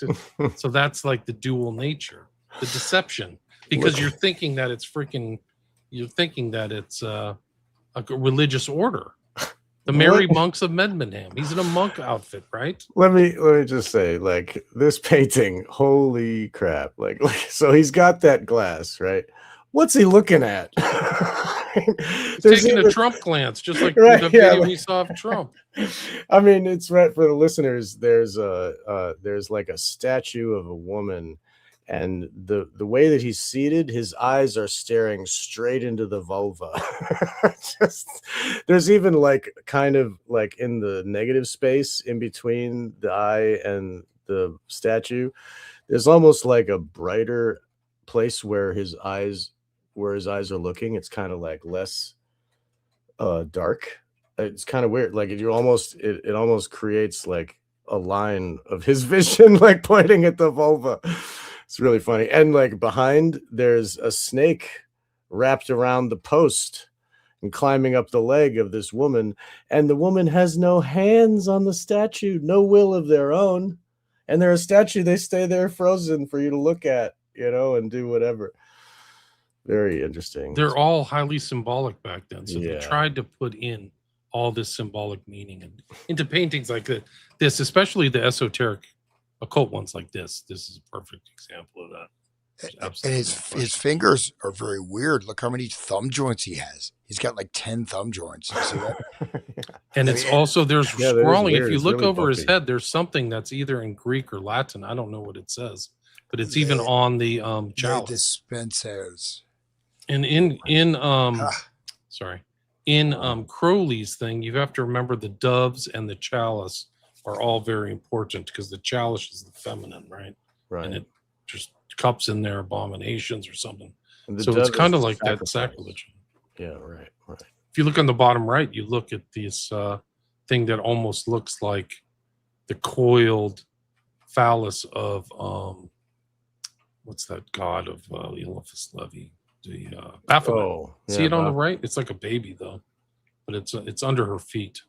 So that's like the dual nature, the deception, because you're thinking that it's a religious order. The Merry Monks of Medmenham. He's in a monk outfit, right? Let me just say, like, this painting, holy crap. Like, so he's got that glass, right? What's he looking at? Taking a Trump glance, just like the video we saw of Trump. I mean, it's right for the listeners. There's like a statue of a woman, and the way that he's seated, his eyes are staring straight into the vulva. There's even like kind of like in the negative space in between the eye and the statue, there's almost like a brighter place where his eyes are looking. It's kind of like less dark. It's kind of weird. Like, it almost creates like a line of his vision, like pointing at the vulva. It's really funny. And like behind, there's a snake wrapped around the post and climbing up the leg of this woman. And the woman has no hands on the statue, no will of their own. And they're a statue. They stay there frozen for you to look at, and do whatever. Very interesting. They're all highly symbolic back then. So they tried to put in all this symbolic meaning into paintings like this, especially the esoteric occult ones like this. This is a perfect example of that. And his fingers are very weird. Look how many thumb joints he has. He's got like 10 thumb joints. You see that? And it's also, there's scrawling. If you look really over his bumpy. head, there's something that's either in Greek or Latin. I don't know what it says, but it's even on the chalice. Dispensers. And in in Crowley's thing, you have to remember the doves and the chalice are all very important because the chalice is the feminine, right? Right. And it just cups in their abominations or something. And the So it's dove kind is of like that sacrifice. sacrilege. Yeah, right. If you look on the bottom right, you look at this thing that almost looks like the coiled phallus of what's that god of Eliphas Levi? The Baphomet. Oh, See it on the right? It's like a baby though, but it's under her feet.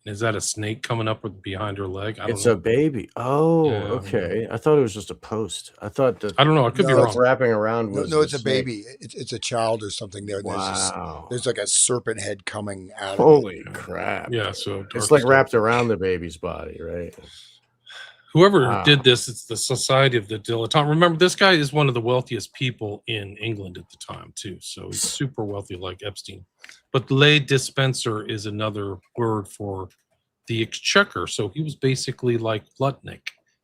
Is that a snake coming up with behind her leg? I don't It's know. a baby. Oh, Yeah, okay. I thought it was just a post. I thought that I don't know. I could be No, wrong. wrapping around No, was no, it's the a snake. baby. It's a child or something there. Wow. There's like a serpent head coming out of it. Holy crap. Yeah, so It's dark like stuff. wrapped around the baby's body, right? Whoever Wow. did this, it's the Society of the Dilettante. Remember, this guy is one of the wealthiest people in England at the time, too. So he's super wealthy, like Epstein. But lay dispenser is another word for the exchequer. So he was basically like Plutnik.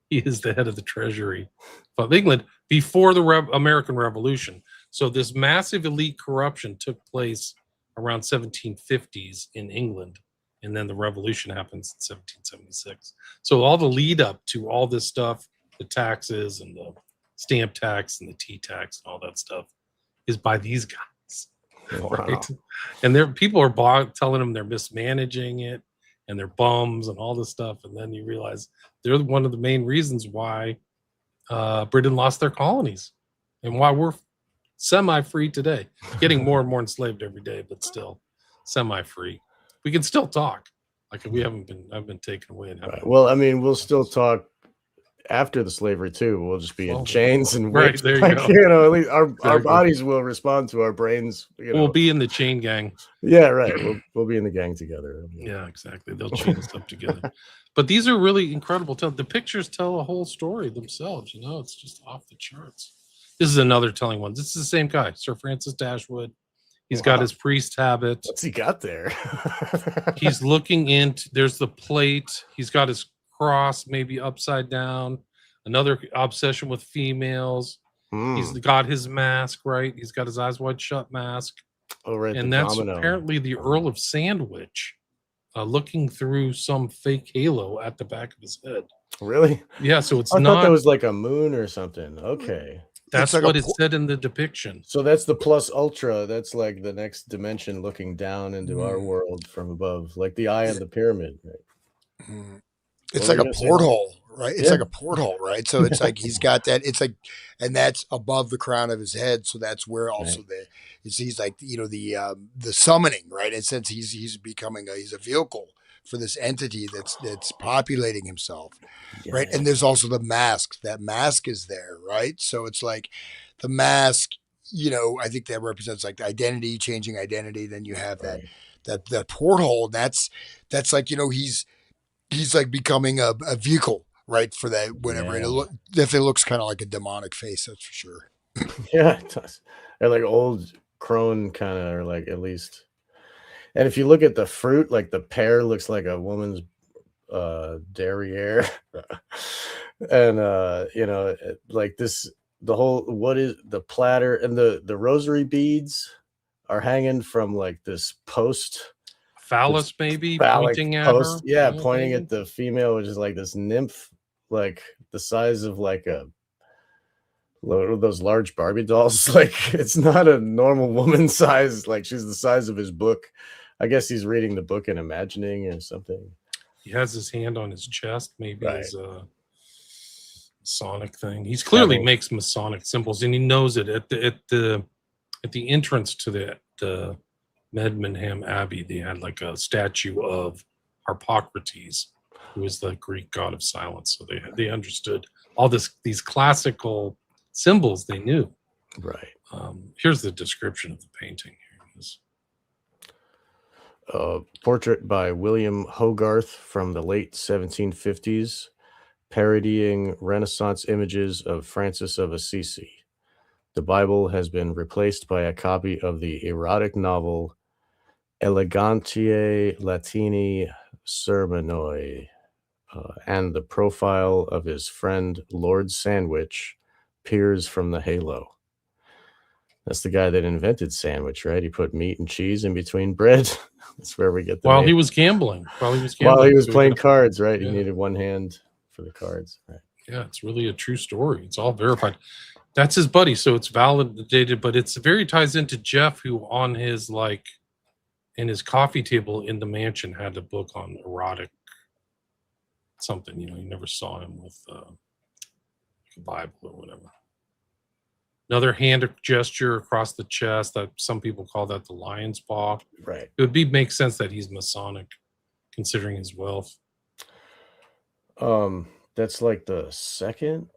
He is the head of the treasury of England before the American Revolution. So this massive elite corruption took place around 1750s in England. And then the revolution happens in 1776. So all the lead up to all this stuff, the taxes and the stamp tax and the tea tax and all that stuff is by these guys. Right? Wow. And people are telling them they're mismanaging it and they're bums and all this stuff. And then you realize they're one of the main reasons why Britain lost their colonies and why we're semi-free today, getting more and more enslaved every day, but still semi-free. We can still talk. Like I've been taken away. And Right. Well, I mean, we'll still talk after the slavery too. We'll just be in chains and right whips. there you Like, go. you know, at least our Exactly. bodies will respond to our brains. You know. We'll be in the chain gang. Yeah, right. We'll be in the gang together. Yeah, exactly. They'll chain us up together. But these are really incredible. The pictures tell a whole story themselves. You know, it's just off the charts. This is another telling one. This is the same guy, Sir Francis Dashwood. He's got his priest habit. What's he got there? He's looking into, there's the plate. He's got his cross maybe upside down. Another obsession with females. He's got his mask, right? He's got his eyes wide shut mask. Oh, right. And that's apparently the Earl of Sandwich looking through some fake halo at the back of his head. Really? Yeah, so it's I not. thought that was like a moon or something. Okay. That's like what it said in the depiction. So that's the plus ultra. That's like the next dimension looking down into our world from above, like the eye of the pyramid. Right? It's like a porthole, right? It's like a porthole, right? So it's like he's got that. It's like, and that's above the crown of his head. So that's where also he's like, you know, the summoning, right? And since he's becoming he's a vehicle for this entity that's populating himself, right? And there's also the mask. That mask is there, right? So it's like the mask, you know, I think that represents like the identity, changing identity. Then you have that porthole. That's like, you know, he's like becoming a vehicle, right? For that, whatever. And it definitely looks kind of like a demonic face. That's for sure. Yeah, it does. And like old crone kind of, or like at least. And if you look at the fruit, like the pear looks like a woman's derriere. And you know, like this, the whole, what is the platter and the rosary beads are hanging from like this post phallus, maybe pointing at her. Yeah, pointing at the female, which is like this nymph, like the size of like those large Barbie dolls. Like it's not a normal woman size. Like she's the size of his book. I guess he's reading the book and imagining or something. He has his hand on his chest, maybe as a Masonic thing. He's clearly makes Masonic symbols, and he knows it at the entrance to the Medmenham Abbey. They had like a statue of Harpocrates, who is the Greek god of silence. So they understood all these classical symbols. They knew. Right. Here's the description of the painting. Here it is. Portrait by William Hogarth from the late 1750s, parodying Renaissance images of Francis of Assisi. The Bible has been replaced by a copy of the erotic novel Elegantiae Latini Sermonoi, and the profile of his friend Lord Sandwich peers from the halo. That's the guy that invented sandwich, right? He put meat and cheese in between bread. That's where we get the While name. he was gambling. While he was While playing got a- cards, right? Yeah. He needed one hand for the cards, right? Yeah, it's really a true story. It's all verified. That's his buddy, so it's validated, but it's very ties into Jeff, who on his in his coffee table in the mansion had a book on erotic something. You never saw him with a Bible or whatever. Another hand gesture across the chest that some people call that the lion's paw. Right. It would make sense that he's Masonic, considering his wealth. That's like the second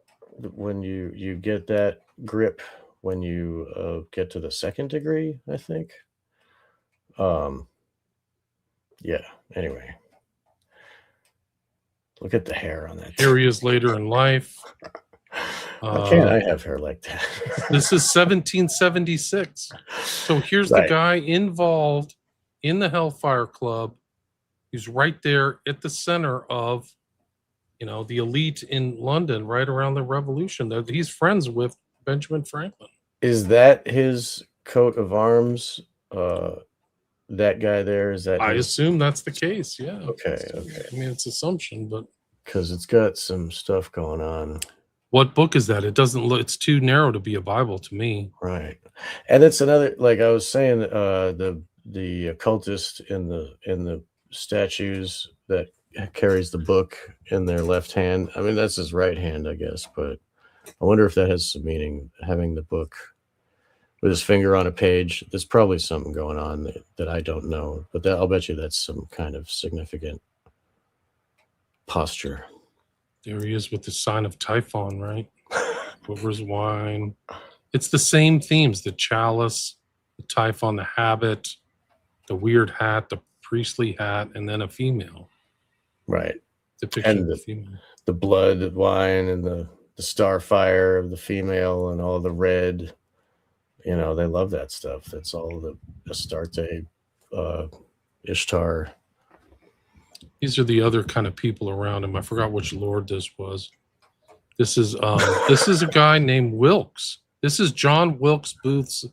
when you get that grip when you get to the second degree, I think. Yeah. Anyway, look at the hair on that. Here he is later in life. How can't I have hair like that? This is 1776. So here's the guy involved in the Hellfire Club. He's right there at the center of, the elite in London right around the Revolution. He's friends with Benjamin Franklin. Is that his coat of arms? That guy there, is that? I assume that's the case. Yeah. Okay. I mean, it's assumption, but because it's got some stuff going on. What book is that? It doesn't look. It's too narrow to be a Bible to me. Right, and it's another. Like I was saying, the occultist in the statues that carries the book in their left hand. I mean, that's his right hand, I guess. But I wonder if that has some meaning. Having the book with his finger on a page. There's probably something going on that I don't know. But I'll bet you that's some kind of significant posture. There he is with the sign of Typhon, right? Over's wine. It's the same themes: the chalice, the Typhon, the habit, the weird hat, the priestly hat, and then a female. Right. Depiction And of the female. The blood wine and the starfire of the female and all the red. They love that stuff. That's all the Astarte, Ishtar. These are the other kind of people around him. I forgot which lord this was. This is a guy named Wilkes. This is John Wilkes Booth's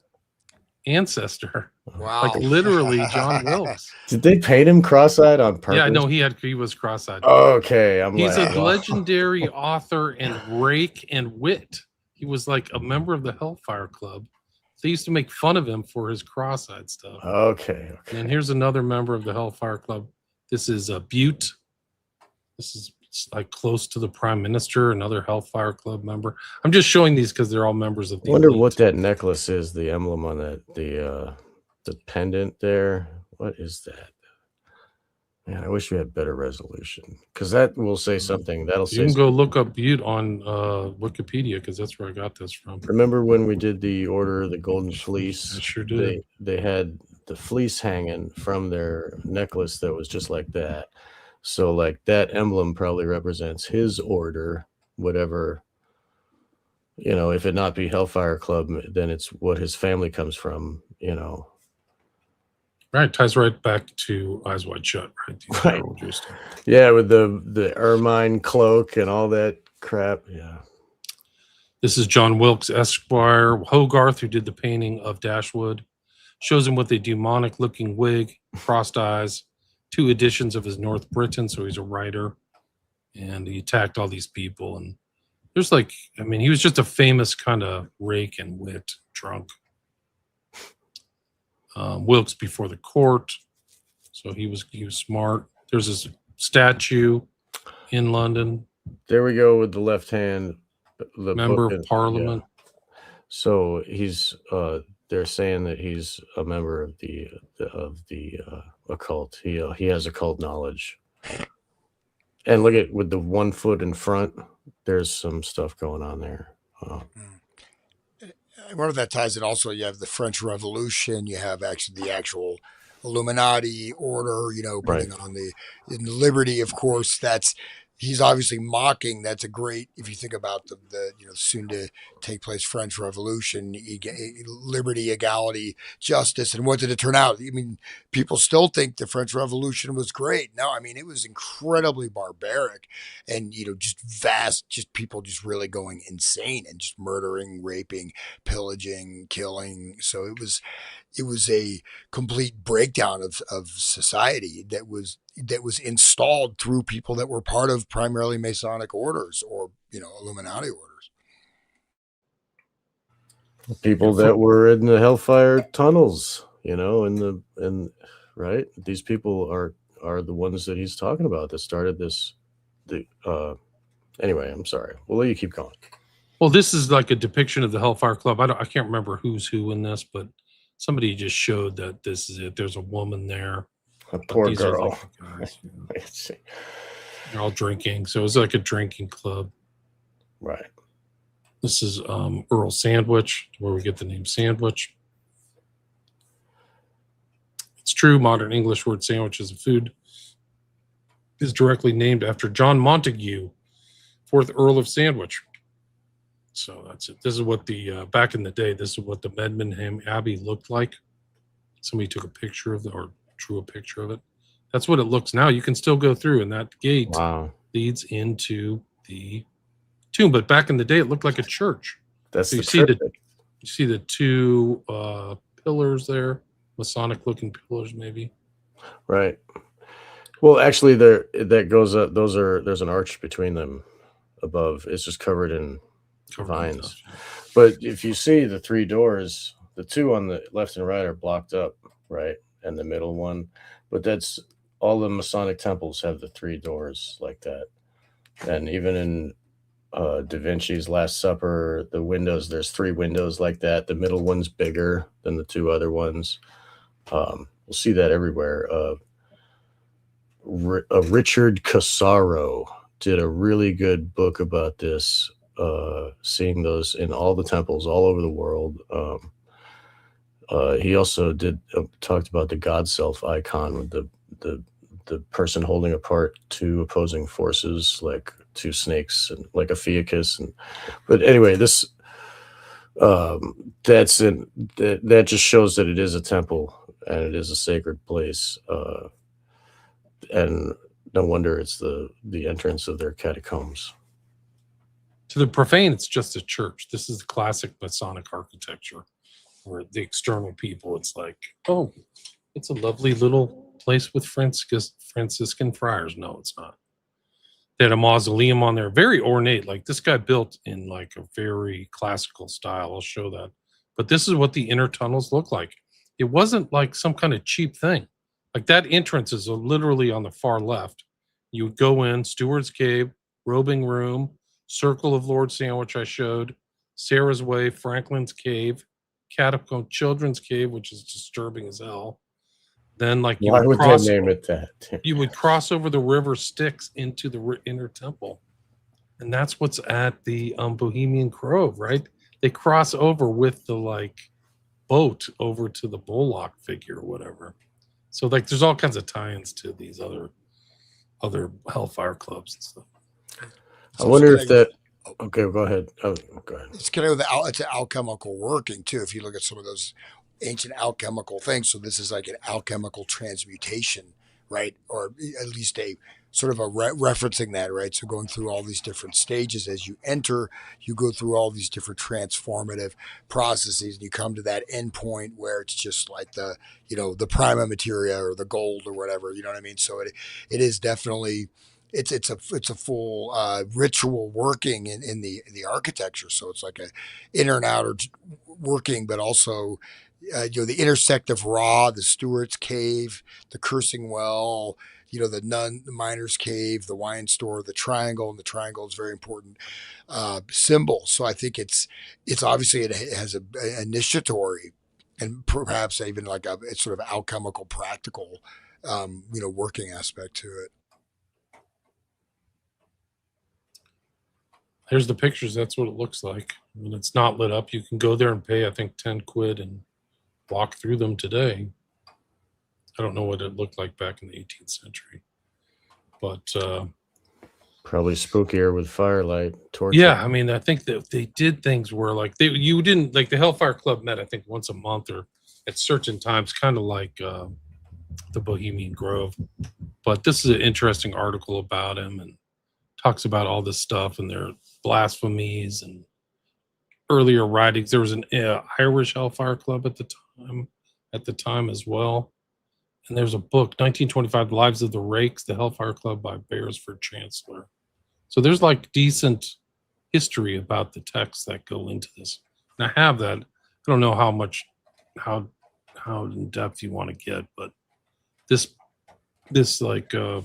ancestor. Wow. Like literally John Wilkes. Did they paint him cross-eyed on purpose? Yeah, no, he was cross-eyed. Okay. He's a legendary author and rake and wit. He was like a member of the Hellfire Club. They used to make fun of him for his cross-eyed stuff. Okay. And here's another member of the Hellfire Club. This is Butte. This is like close to the Prime Minister, another Hellfire Club member. I'm just showing these because they're all members of the I wonder elite. what that necklace is, the emblem on that, the pendant there. What is that? Man, I wish we had better resolution because that will say something. That'll say You can go look up Butte on Wikipedia because that's where I got this from. Remember when we did the Order of the Golden Fleece? I sure did. They had the fleece hanging from their necklace that was just like that. So like that emblem probably represents his order, whatever. If it not be Hellfire Club, then it's what his family comes from. Right, ties right back to Eyes Wide Shut, right? Right. Yeah, with the ermine cloak and all that crap. Yeah. This is John Wilkes Esquire. Hogarth, who did the painting of Dashwood, shows him with a demonic-looking wig, crossed eyes, 2 editions of his North Britain, so he's a writer, and he attacked all these people. And there's he was just a famous kind of rake and wit drunk. Wilkes before the court, so he was smart. There's this statue in London. There we go with the left hand. The member of Parliament. Yeah. So he's they're saying that he's a member of the occult. He has occult knowledge. And look at with the 1 foot in front, there's some stuff going on there. I wonder if that ties it also. You have the French Revolution. You have the actual Illuminati order, putting on the liberty, of course. That's, he's obviously mocking. That's a great, if you think about the soon to take place French Revolution, liberty, equality, justice, and what did it turn out? I mean, people still think the French Revolution was great. No, I mean it was incredibly barbaric, and just vast, just people just really going insane and just murdering, raping, pillaging, killing. So it was a complete breakdown of society that was installed through people that were part of primarily Masonic orders or Illuminati orders. People that were in the Hellfire tunnels, right. These people are the ones that he's talking about that started this. Anyway, I'm sorry. We'll let you keep going. Well, this is like a depiction of the Hellfire Club. I can't remember who's who in this, but somebody just showed that this is it. There's a woman there. A poor girl. Like the guys, they're all drinking. So it's like a drinking club. Right. This is Earl Sandwich, where we get the name Sandwich. It's true, modern English word sandwich as a food is directly named after John Montague, 4th Earl of Sandwich. So that's it. This is what the, back in the day, this is what the Medmenham Abbey looked like. Somebody took a picture of it or drew a picture of it. That's what it looks now. You can still go through, and that gate leads into the tomb. But back in the day, it looked like a church. That's so you see the two pillars there, Masonic-looking pillars, maybe. Right. Well, actually, that goes up. There's an arch between them above. It's just covered in vines. But if you see the three doors, the two on the left and right are blocked up, right, and the middle one. But that's all the Masonic temples have the three doors like that, and even in Da Vinci's Last Supper, the windows, there's three windows like that. The middle one's bigger than the two other ones. We'll see that everywhere. Richard Casaro did a really good book about this, seeing those in all the temples all over the world. He also talked about the God Self icon with the person holding apart two opposing forces, like two snakes and like a fiacus. But anyway, this that just shows that it is a temple and it is a sacred place. And no wonder it's the entrance of their catacombs. To the profane, it's just a church. This is the classic Masonic architecture, where the external people, it's like, oh, it's a lovely little place with Franciscan friars. No, it's not. They had a mausoleum on there, very ornate. Like this guy built in like a very classical style. I'll show that. But this is what the inner tunnels look like. It wasn't like some kind of cheap thing. Like that entrance is literally on the far left. You would go in, Steward's Cave, Robing Room, Circle of Lord Sandwich I showed, Sarah's Way, Franklin's Cave, Catacomb Children's Cave, which is disturbing as hell. Then like why would they name it that? You would cross over the river Styx into the inner temple. And that's what's at the Bohemian Grove, right? They cross over with the like boat over to the Bullock figure or whatever. So like there's all kinds of tie-ins to these other Hellfire clubs and stuff. I wonder if that. Okay, go ahead. Oh, go ahead. It's kind of it's an alchemical working too. If you look at some of those ancient alchemical things, so this is like an alchemical transmutation, right? Or at least a sort of a referencing that, right? So going through all these different stages as you enter, you go through all these different transformative processes, and you come to that end point where it's just like the prima materia or the gold or whatever, you know what I mean? So it is definitely. It's a full ritual working in the architecture. So it's like a inner and outer working, but also the intersect of Ra, the Steward's Cave, the Cursing Well, the nun, the Miner's Cave, the wine store, the triangle, and the triangle is a very important symbol. So I think it's obviously it has a initiatory and perhaps even like it's sort of alchemical, practical, working aspect to it. Here's the pictures. That's what it looks like. When it's not lit up, you can go there and pay, I think, 10 quid and walk through them today. I don't know what it looked like back in the 18th century. But Probably spookier with firelight, torch. Yeah, I mean, I think that they did things where like you didn't like the Hellfire Club met, I think, once a month or at certain times, kind of like the Bohemian Grove. But this is an interesting article about him and talks about all this stuff and their blasphemies and earlier writings. There was an Irish Hellfire Club at the time as well. And there's a book, 1925 Lives of the Rakes, the Hellfire Club by Beresford Chancellor. So there's like decent history about the texts that go into this. And I have that. I don't know how in depth you want to get, but this like I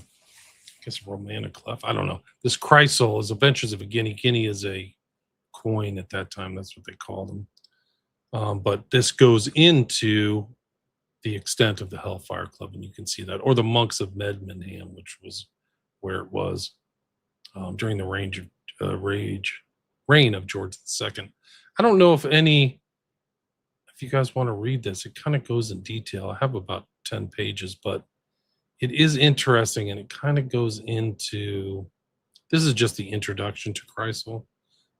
guess romantic clef. I don't know. This Chrysal is Adventures of a Guinea. Guinea is a coin at that time. That's what they called them. But this goes into the extent of the Hellfire Club, and you can see that, or the Monks of Medmenham, which was where it was during the reign of George II. I don't know if you guys want to read this. It kind of goes in detail. I have about 10 pages, but it is interesting, and it kind of goes into, this is just the introduction to Chrysal,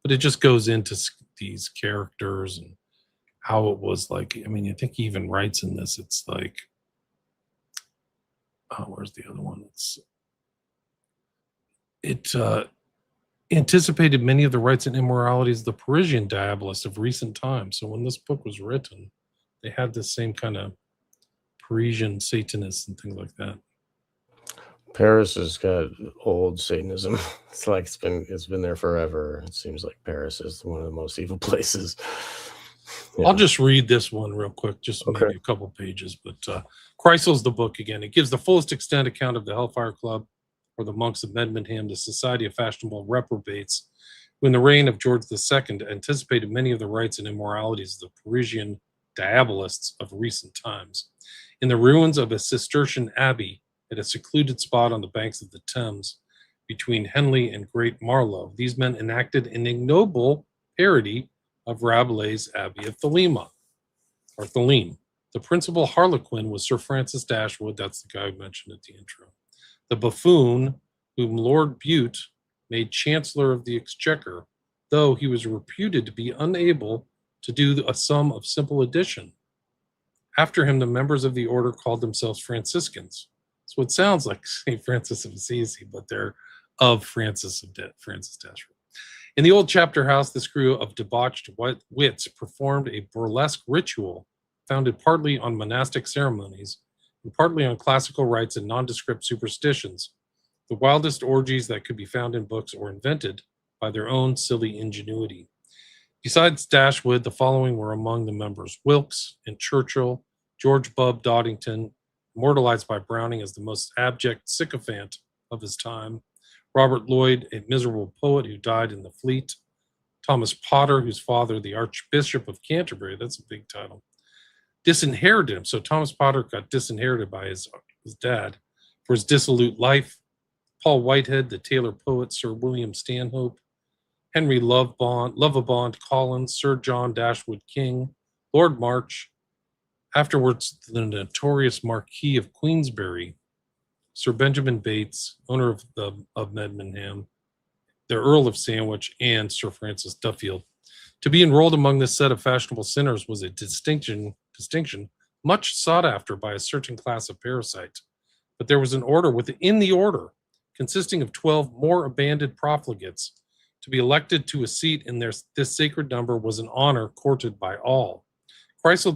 but it just goes into these characters and how it was like. I mean, I think he even writes in this, it's like, where's the other one? It anticipated many of the rites and immoralities of the Parisian diabolists of recent times. So when this book was written, they had this same kind of Parisian Satanists and things like that. Paris has got old Satanism. It's like it's been there forever. It seems like Paris is one of the most evil places. Yeah. I'll just read this one real quick, just maybe a couple pages. But Chrysal's the book again. It gives the fullest extent account of the Hellfire Club, or the Monks of Medmenham, the society of fashionable reprobates, who in the reign of George II anticipated many of the rites and immoralities of the Parisian diabolists of recent times. In the ruins of a Cistercian abbey at a secluded spot on the banks of the Thames between Henley and Great Marlow, these men enacted an ignoble parody of Rabelais' Abbey of Thelema, or Theleme. The principal harlequin was Sir Francis Dashwood. That's the guy I mentioned at the intro. The buffoon, whom Lord Bute made Chancellor of the Exchequer, though he was reputed to be unable to do a sum of simple addition. After him, the members of the order called themselves Franciscans. So it sounds like St. Francis of Assisi, but they're of Francis Dashwood. In the old chapter house, this crew of debauched wits performed a burlesque ritual founded partly on monastic ceremonies and partly on classical rites and nondescript superstitions, the wildest orgies that could be found in books or invented by their own silly ingenuity. Besides Dashwood, the following were among the members: Wilkes and Churchill, George Bubb Doddington, immortalized by Browning as the most abject sycophant of his time, Robert Lloyd, a miserable poet who died in the Fleet, Thomas Potter, whose father, the Archbishop of Canterbury, that's a big title, disinherited him. So Thomas Potter got disinherited by his dad for his dissolute life. Paul Whitehead, the tailor poet, Sir William Stanhope, Henry Lovabond Collins, Sir John Dashwood King, Lord March, afterwards the notorious Marquis of Queensberry, Sir Benjamin Bates, owner of Medmenham, the Earl of Sandwich, and Sir Francis Duffield. To be enrolled among this set of fashionable sinners was a distinction much sought after by a certain class of parasites. But there was an order within the order, consisting of 12 more abandoned profligates. To be elected to a seat in this sacred number was an honor courted by all. Chrysal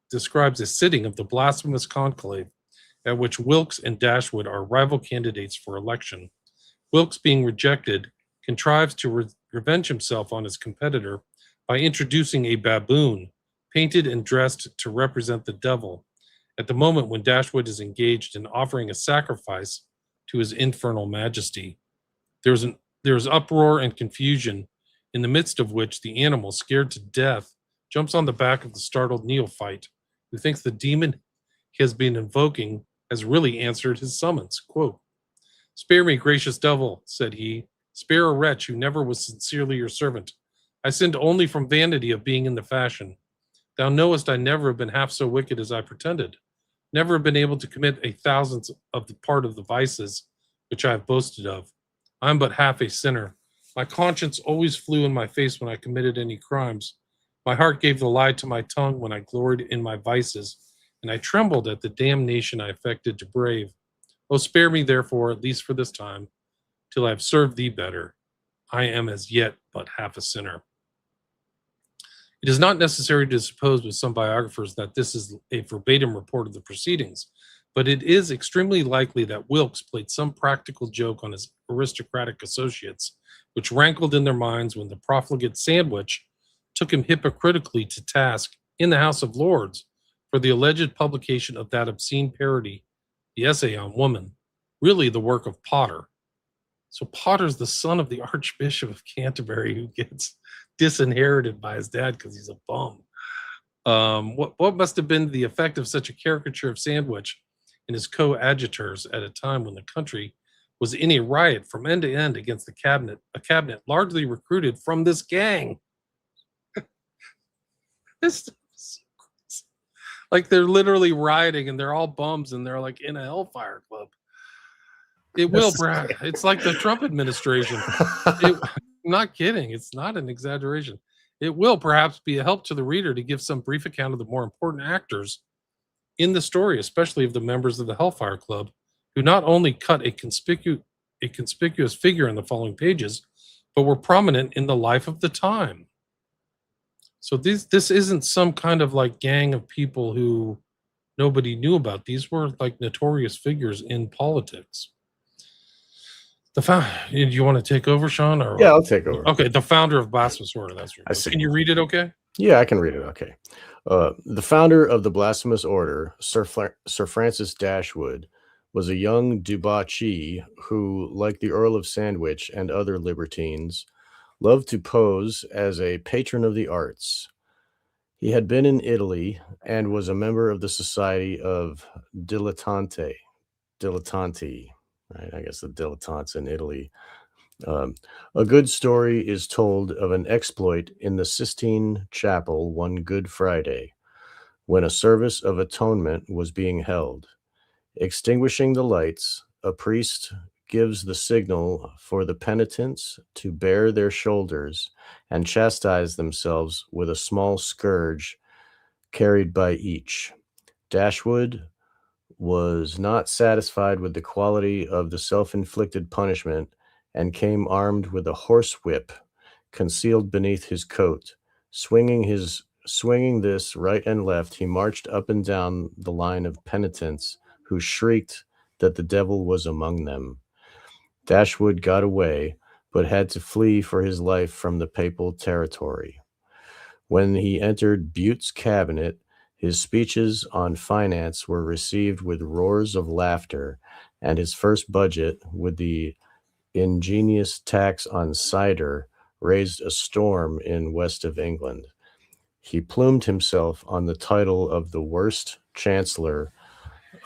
describes a sitting of the blasphemous conclave at which Wilkes and Dashwood are rival candidates for election. Wilkes, being rejected, contrives to revenge himself on his competitor by introducing a baboon painted and dressed to represent the devil at the moment when Dashwood is engaged in offering a sacrifice to his infernal majesty. There is uproar and confusion, in the midst of which the animal, scared to death, jumps on the back of the startled neophyte, who thinks the demon he has been invoking has really answered his summons. Quote, "Spare me, gracious devil," said he. "Spare a wretch who never was sincerely your servant. I sinned only from vanity of being in the fashion. Thou knowest I never have been half so wicked as I pretended, never have been able to commit a thousandth of the part of the vices which I have boasted of. I'm but half a sinner. My conscience always flew in my face when I committed any crimes. My heart gave the lie to my tongue when I gloried in my vices, and I trembled at the damnation I affected to brave. Oh, spare me, therefore, at least for this time, till I have served thee better. I am as yet but half a sinner. It is not necessary to suppose with some biographers that this is a verbatim report of the proceedings, but it is extremely likely that Wilkes played some practical joke on his aristocratic associates, which rankled in their minds when the profligate Sandwich took him hypocritically to task in the House of Lords for the alleged publication of that obscene parody, the essay on woman, really the work of Potter. So Potter's the son of the Archbishop of Canterbury who gets disinherited by his dad because he's a bum. What must have been the effect of such a caricature of Sandwich and his coadjutors at a time when the country was in a riot from end to end against the cabinet, a cabinet largely recruited from this gang? This, like, they're literally rioting and they're all bums and they're like in a Hellfire club. It will, Brad. It's like the Trump administration. I'm not kidding. It's not an exaggeration. It will perhaps be a help to the reader to give some brief account of the more important actors in the story, especially of the members of the Hellfire Club, who not only cut a conspicuous figure in the following pages, but were prominent in the life of the time. So this isn't some kind of like gang of people who nobody knew about. These were like notorious figures in politics. Do you want to take over, Sean? Or Yeah, I'll take over. Okay, the founder of Blasphemous Order. That's right. I see. Can you read it? Okay. Yeah, I can read it. Okay. The founder of the Blasphemous Order, Sir Francis Dashwood, was a young debauchee who, like the Earl of Sandwich and other libertines, loved to pose as a patron of the arts. He had been in Italy and was a member of the Society of Dilettanti, right? I guess the dilettantes in Italy. A good story is told of an exploit in the Sistine Chapel one Good Friday, when a service of atonement was being held. Extinguishing the lights, a priest gives the signal for the penitents to bare their shoulders and chastise themselves with a small scourge carried by each. Dashwood was not satisfied with the quality of the self-inflicted punishment and came armed with a horsewhip concealed beneath his coat. Swinging this right and left, he marched up and down the line of penitents who shrieked that the devil was among them. Dashwood got away, but had to flee for his life from the papal territory. When he entered Bute's cabinet, his speeches on finance were received with roars of laughter, and his first budget, with the ingenious tax on cider, raised a storm in west of England. He plumed himself on the title of the worst chancellor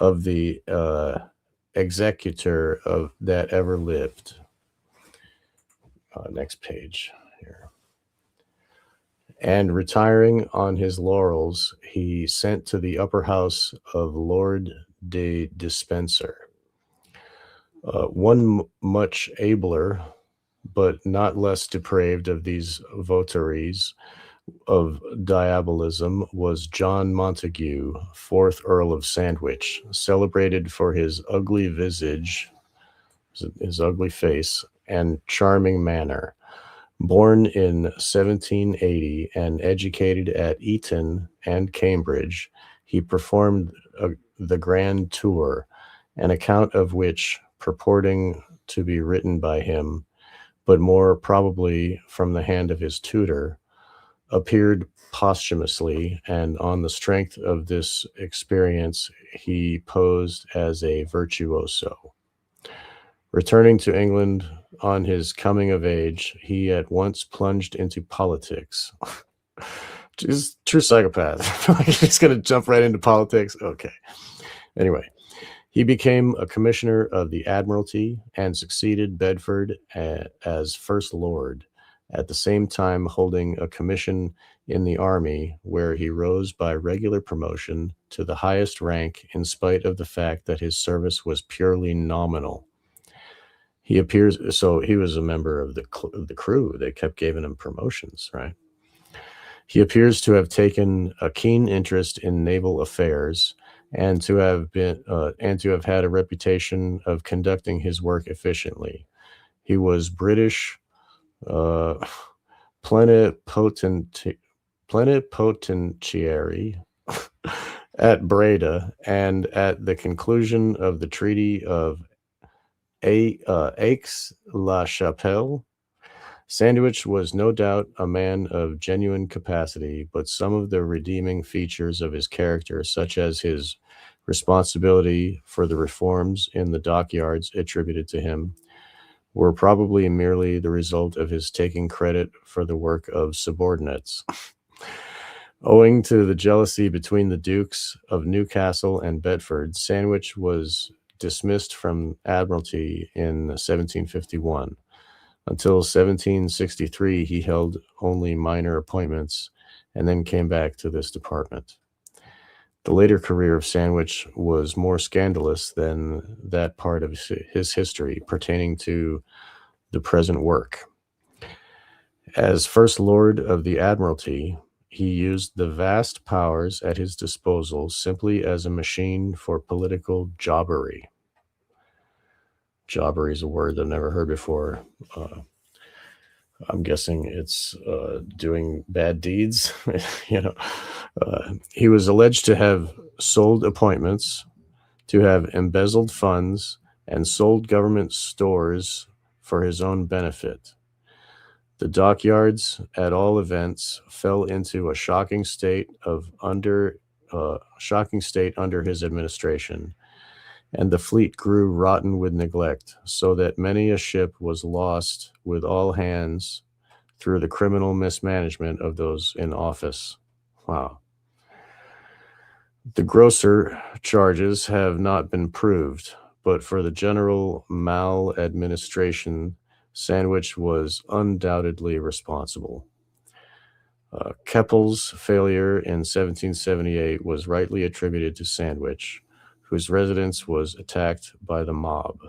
of the executor of that ever lived. Next page here. And retiring on his laurels, he sent to the upper house of Lord de Despencer. One much abler, but not less depraved of these votaries of diabolism was John Montague, 4th Earl of Sandwich, celebrated for his ugly visage, his ugly face, and charming manner. Born in 1780 and educated at Eton and Cambridge, he performed the Grand Tour, an account of which, purporting to be written by him, but more probably from the hand of his tutor, appeared posthumously, and on the strength of this experience, he posed as a virtuoso. Returning to England on his coming of age, he at once plunged into politics. Just true psychopath. Like, he's going to jump right into politics. Okay. Anyway, he became a commissioner of the Admiralty and succeeded Bedford as First Lord, at the same time holding a commission in the army, where he rose by regular promotion to the highest rank in spite of the fact that his service was purely nominal. He appears, so he was a member of the crew. They kept giving him promotions, right? He appears to have taken a keen interest in naval affairs and to have had a reputation of conducting his work efficiently. He was British plenipotentiary at Breda, and at the conclusion of the Treaty of Aix-la-Chapelle, Sandwich was no doubt a man of genuine capacity, but some of the redeeming features of his character, such as his responsibility for the reforms in the dockyards attributed to him, were probably merely the result of his taking credit for the work of subordinates. Owing to the jealousy between the Dukes of Newcastle and Bedford, Sandwich was dismissed from Admiralty in 1751. Until 1763, he held only minor appointments and then came back to this department. The later career of Sandwich was more scandalous than that part of his history pertaining to the present work. As First Lord of the Admiralty, he used the vast powers at his disposal simply as a machine for political jobbery. Jobbery is a word I've never heard before. I'm guessing it's doing bad deeds. He was alleged to have sold appointments, to have embezzled funds, and sold government stores for his own benefit. The dockyards, at all events, fell into a shocking state under his administration, and the fleet grew rotten with neglect, so that many a ship was lost with all hands through the criminal mismanagement of those in office. Wow. The grosser charges have not been proved, but for the general maladministration, Sandwich was undoubtedly responsible. Keppel's failure in 1778 was rightly attributed to Sandwich, whose residence was attacked by the mob.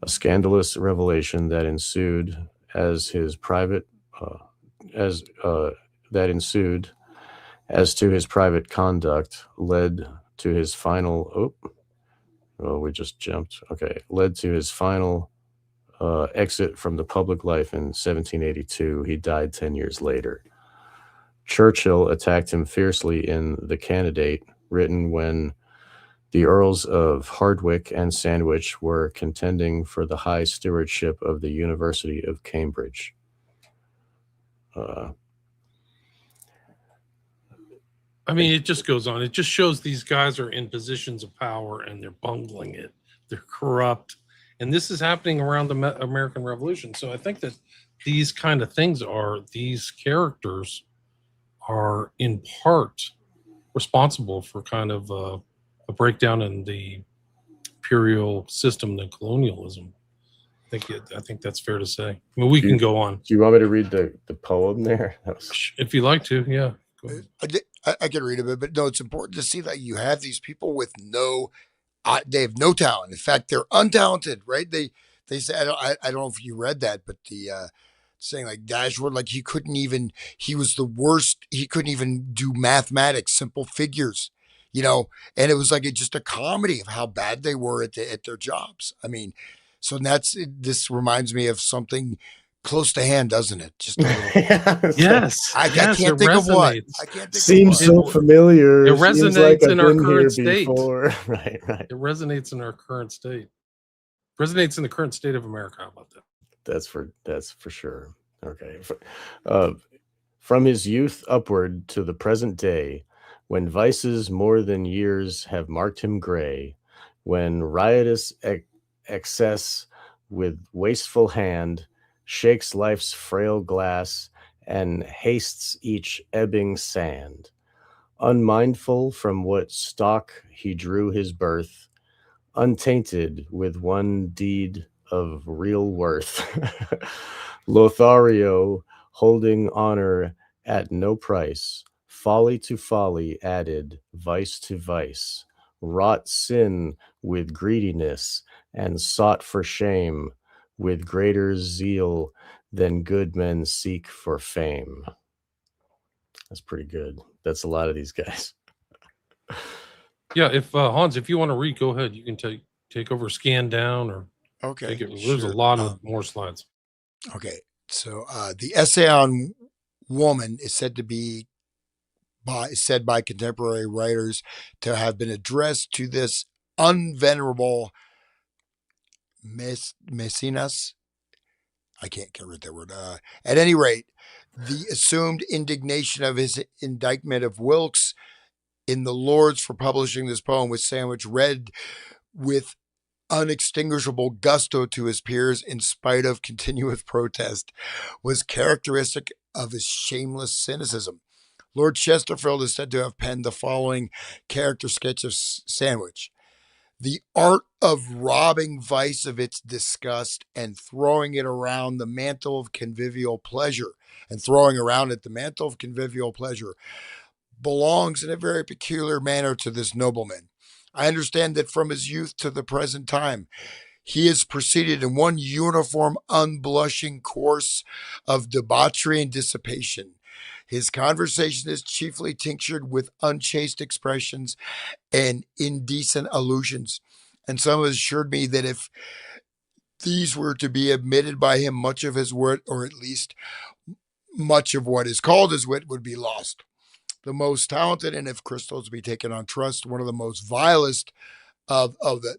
A scandalous revelation that ensued as to his private conduct led to his final exit from the public life in 1782. He died 10 years later. Churchill attacked him fiercely in The Candidate, written when the Earls of Hardwicke and Sandwich were contending for the high stewardship of the University of Cambridge. It just goes on. It just shows these guys are in positions of power and they're bungling it. They're corrupt. And this is happening around the American Revolution. So I think that these kind of things these characters are in part responsible for kind of a breakdown in the imperial system, the colonialism. I think that's fair to say. We can go on. Do you want me to read the poem there? If you like to, yeah. Go ahead. I can read a bit, but no, it's important to see that you have these people with they have no talent. In fact, they're untalented, right? They say, I don't know if you read that, but the saying like Dashwood, like he was the worst. He couldn't even do mathematics, simple figures, and it was like just a comedy of how bad they were at their jobs. So this reminds me of something close to hand, doesn't it? Just a little. Yes. I can't think of what. I can't think Seems of what. so familiar. It resonates in our current state. Right. It resonates in our current state. Resonates in the current state of America. How about that? That's for sure. Okay. From his youth upward to the present day, when vices more than years have marked him gray, when riotous excess with wasteful hand shakes life's frail glass and hastes each ebbing sand, unmindful from what stock he drew his birth, untainted with one deed of real worth. Lothario, holding honor at no price, folly to folly added, vice to vice, wrought sin with greediness, and sought for shame with greater zeal than good men seek for fame. That's pretty good. That's a lot of these guys. Yeah, if Hans, if you want to read, go ahead. You can take over, scan down, or Okay, take it. There's sure. a lot of more slides. Okay, so the essay on woman is said by contemporary writers to have been addressed to this unvenerable Messinas. I can't read that word. At any rate, the assumed indignation of his indictment of Wilkes in the Lords for publishing this poem was Sandwich read with unextinguishable gusto to his peers in spite of continuous protest was characteristic of his shameless cynicism. Lord Chesterfield is said to have penned the following character sketch of Sandwich. The art of robbing vice of its disgust and throwing it around the mantle of convivial pleasure, belongs in a very peculiar manner to this nobleman. I understand that from his youth to the present time, he has proceeded in one uniform, unblushing course of debauchery and dissipation. His conversation is chiefly tinctured with unchaste expressions and indecent allusions. And some have assured me that if these were to be admitted by him, much of his wit, or at least much of what is called his wit, would be lost. The most talented, and if crystals to be taken on trust, one of the most vilest of the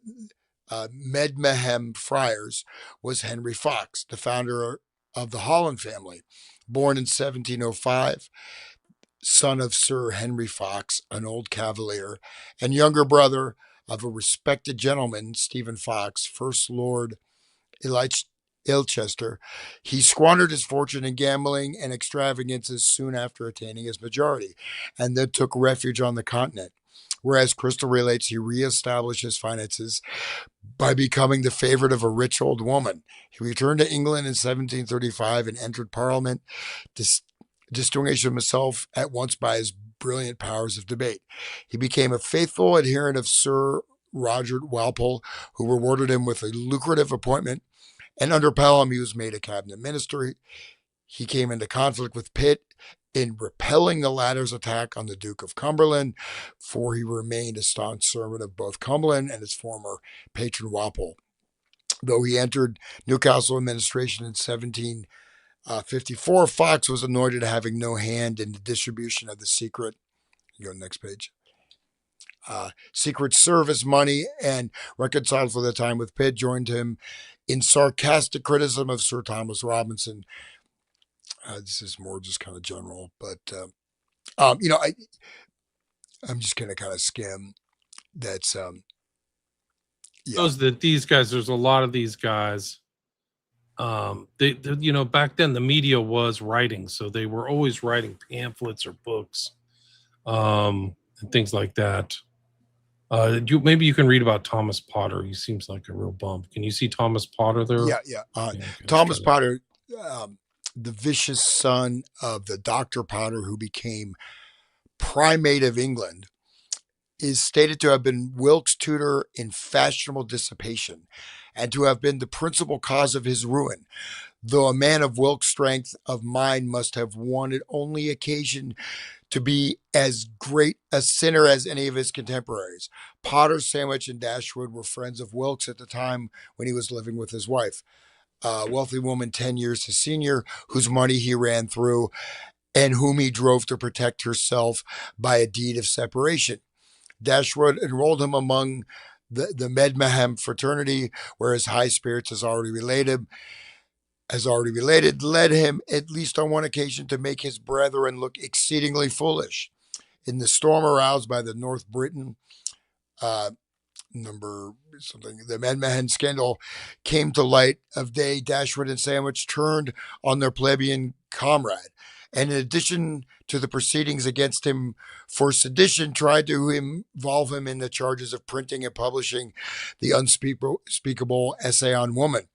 Medmehem friars was Henry Fox, the founder of the Holland family, born in 1705, son of Sir Henry Fox, an old cavalier, and younger brother of a respected gentleman, Stephen Fox, First Lord Ilchester. He squandered his fortune in gambling and extravagances soon after attaining his majority, and then took refuge on the continent. Whereas Crystal relates, he reestablished his finances by becoming the favorite of a rich old woman. He returned to England in 1735 and entered Parliament, distinguishing himself at once by his brilliant powers of debate. He became a faithful adherent of Sir Roger Walpole, who rewarded him with a lucrative appointment, and under Pelham he was made a cabinet minister. He came into conflict with Pitt in repelling the latter's attack on the Duke of Cumberland, for he remained a staunch servant of both Cumberland and his former patron Walpole. Though he entered Newcastle administration in 1754, Fox was anointed having no hand in the distribution of the secret. Go next page. Secret Service money, and reconciled for the time with Pitt, joined him in sarcastic criticism of Sir Thomas Robinson. This is more just kind of general, but I'm just going to kind of skim. That's Shows that these guys, there's a lot of these guys. They back then the media was writing, so they were always writing pamphlets or books, and things like that. Maybe you can read about Thomas Potter. He seems like a real bump. Can you see Thomas Potter there? Yeah. Thomas Potter, the vicious son of the Dr. Potter who became primate of England, is stated to have been Wilkes' tutor in fashionable dissipation and to have been the principal cause of his ruin. Though a man of Wilkes' strength of mind must have wanted only occasion to be as great a sinner as any of his contemporaries. Potter, Sandwich, and Dashwood were friends of Wilkes at the time when he was living with his wife, a wealthy woman 10 years his senior, whose money he ran through and whom he drove to protect herself by a deed of separation. Dashwood enrolled him among the Medmehem fraternity, where his high spirits, as already related, led him, at least on one occasion, to make his brethren look exceedingly foolish. In the storm aroused by the North Britain, the Medmehem scandal came to light of day, Dashwood and Sandwich turned on their plebeian comrade, and in addition to the proceedings against him for sedition, tried to involve him in the charges of printing and publishing the unspeakable essay on woman,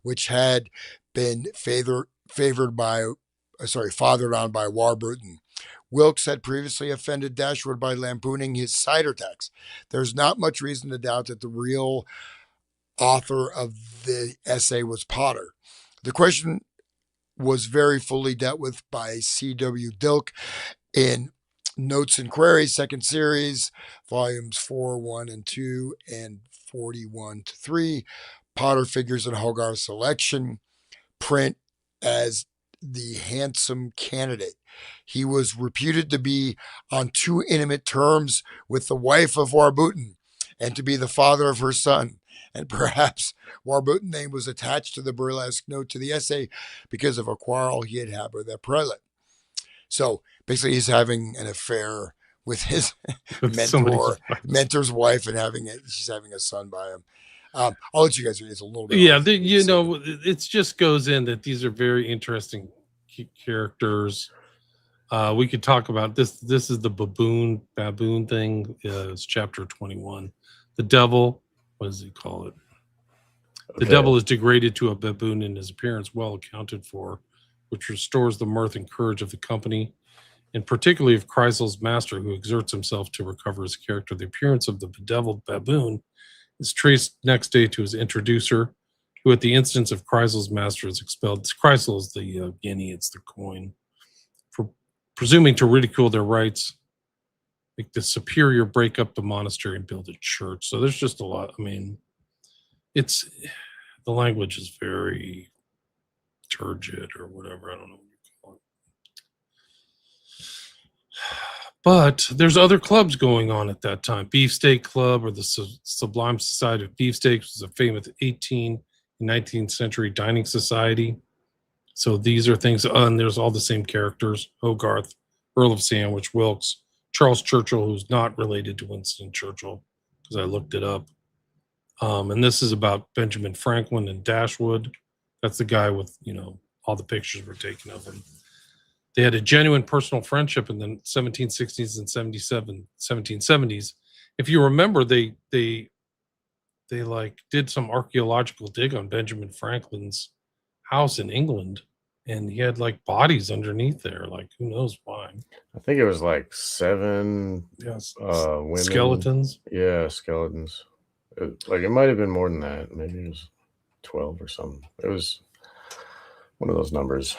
which had been fathered on by Warburton. Wilkes had previously offended Dashwood by lampooning his cider tax. There's not much reason to doubt that the real author of the essay was Potter. The question was very fully dealt with by C.W. Dilk in Notes and Queries, second series, volumes 4, 1, and 2, and 41 to 3. Potter figures in Hogarth's selection, print as the handsome candidate. He was reputed to be on too intimate terms with the wife of Warburton and to be the father of her son. And perhaps Warburton's name was attached to the burlesque note to the essay because of a quarrel he had had with that prelate. So basically, he's having an affair with his mentor's wife, and she's having a son by him. I'll let you guys read. It's a little bit. Yeah, it just goes in that these are very interesting characters. We could talk about this. This is the baboon thing. It's chapter 21. The devil. What does he call it? The devil is degraded to a baboon in his appearance, well accounted for, which restores the mirth and courage of the company, and particularly of Chrysal's master, who exerts himself to recover his character. The appearance of the bedeviled baboon is traced next day to his introducer, who at the instance of Chrysal's master is expelled. Chrysal is the guinea, it's the coin, for presuming to ridicule their rights. Like the superior break up the monastery and build a church. So there's just a lot. I mean, the language is very turgid or whatever. I don't know what you call it. But there's other clubs going on at that time. Beefsteak Club, or the Sublime Society of Beefsteaks, was a famous 18th and 19th century dining society. So these are things, and there's all the same characters: Hogarth, Earl of Sandwich, Wilkes, Charles Churchill, who's not related to Winston Churchill, because I looked it up. And this is about Benjamin Franklin and Dashwood. That's the guy with, all the pictures were taken of him. They had a genuine personal friendship in the 1760s and 1770s. If you remember, they like did some archaeological dig on Benjamin Franklin's house in England, and he had like bodies underneath there. Like, who knows why? I think it was like 7 women. Skeletons. Yeah, skeletons. It might have been more than that. Maybe it was 12 or something. It was one of those numbers.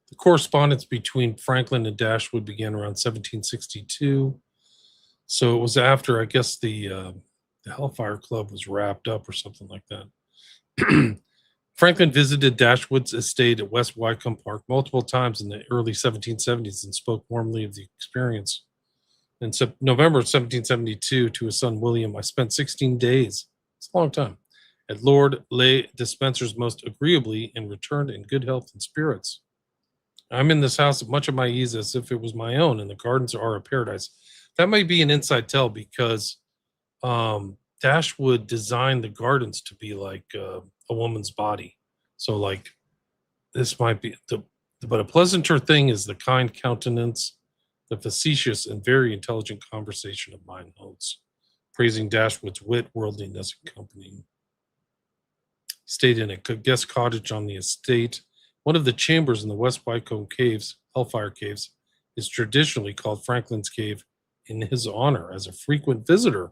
The correspondence between Franklin and Dashwood began around 1762. So it was after, I guess, the Hellfire Club was wrapped up or something like that. Franklin visited Dashwood's estate at West Wycombe Park multiple times in the early 1770s and spoke warmly of the experience. In November of 1772, to his son William, I spent 16 days, it's a long time, at Lord Le Despencer's most agreeably, and returned in good health and spirits. I'm in this house at much of my ease as if it was my own, and the gardens are a paradise. That might be an inside tell, because Dashwood designed the gardens to be like a woman's body. So like this might be, but a pleasanter thing is the kind countenance, the facetious and very intelligent conversation of mine notes, praising Dashwood's wit, worldliness, and company. Stayed in a guest cottage on the estate. One of the chambers in the West Wycombe Caves, Hellfire Caves, is traditionally called Franklin's Cave in his honor, as a frequent visitor.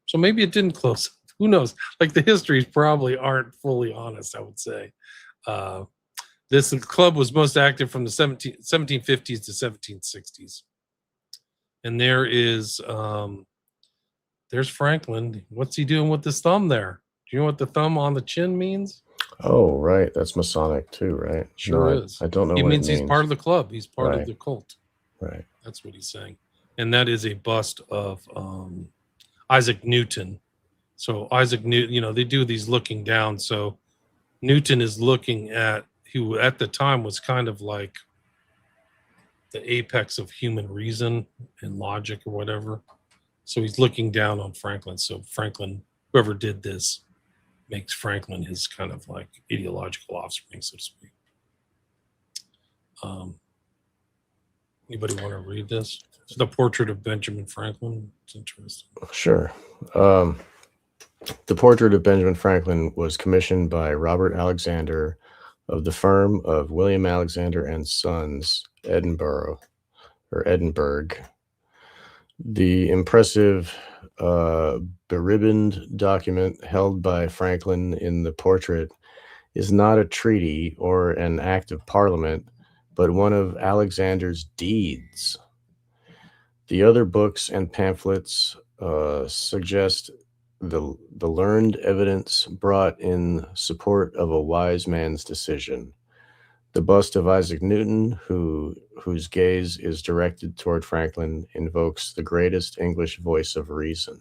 So maybe it didn't close. Who knows? Like, the histories probably aren't fully honest, I would say. This club was most active from the 1750s to 1760s. And there's Franklin. What's he doing with his thumb there? Do you know what the thumb on the chin means? Oh, right. That's Masonic too, right? Sure is. I don't know It what means it means. He's part of the club. He's part of the cult. Right. That's what he's saying. And that is a bust of Isaac Newton. So Isaac Newton, they do these looking down. So Newton is looking at, who at the time was kind of like the apex of human reason and logic or whatever. So he's looking down on Franklin. So Franklin, whoever did this, makes Franklin his kind of like ideological offspring, so to speak. Anybody want to read this? It's the portrait of Benjamin Franklin. It's interesting. Sure. The portrait of Benjamin Franklin was commissioned by Robert Alexander of the firm of William Alexander and Sons, Edinburgh. The impressive beribboned document held by Franklin in the portrait is not a treaty or an act of parliament, but one of Alexander's deeds. The other books and pamphlets suggest the learned evidence brought in support of a wise man's decision. The bust of Isaac Newton, whose gaze is directed toward Franklin, invokes the greatest English voice of reason.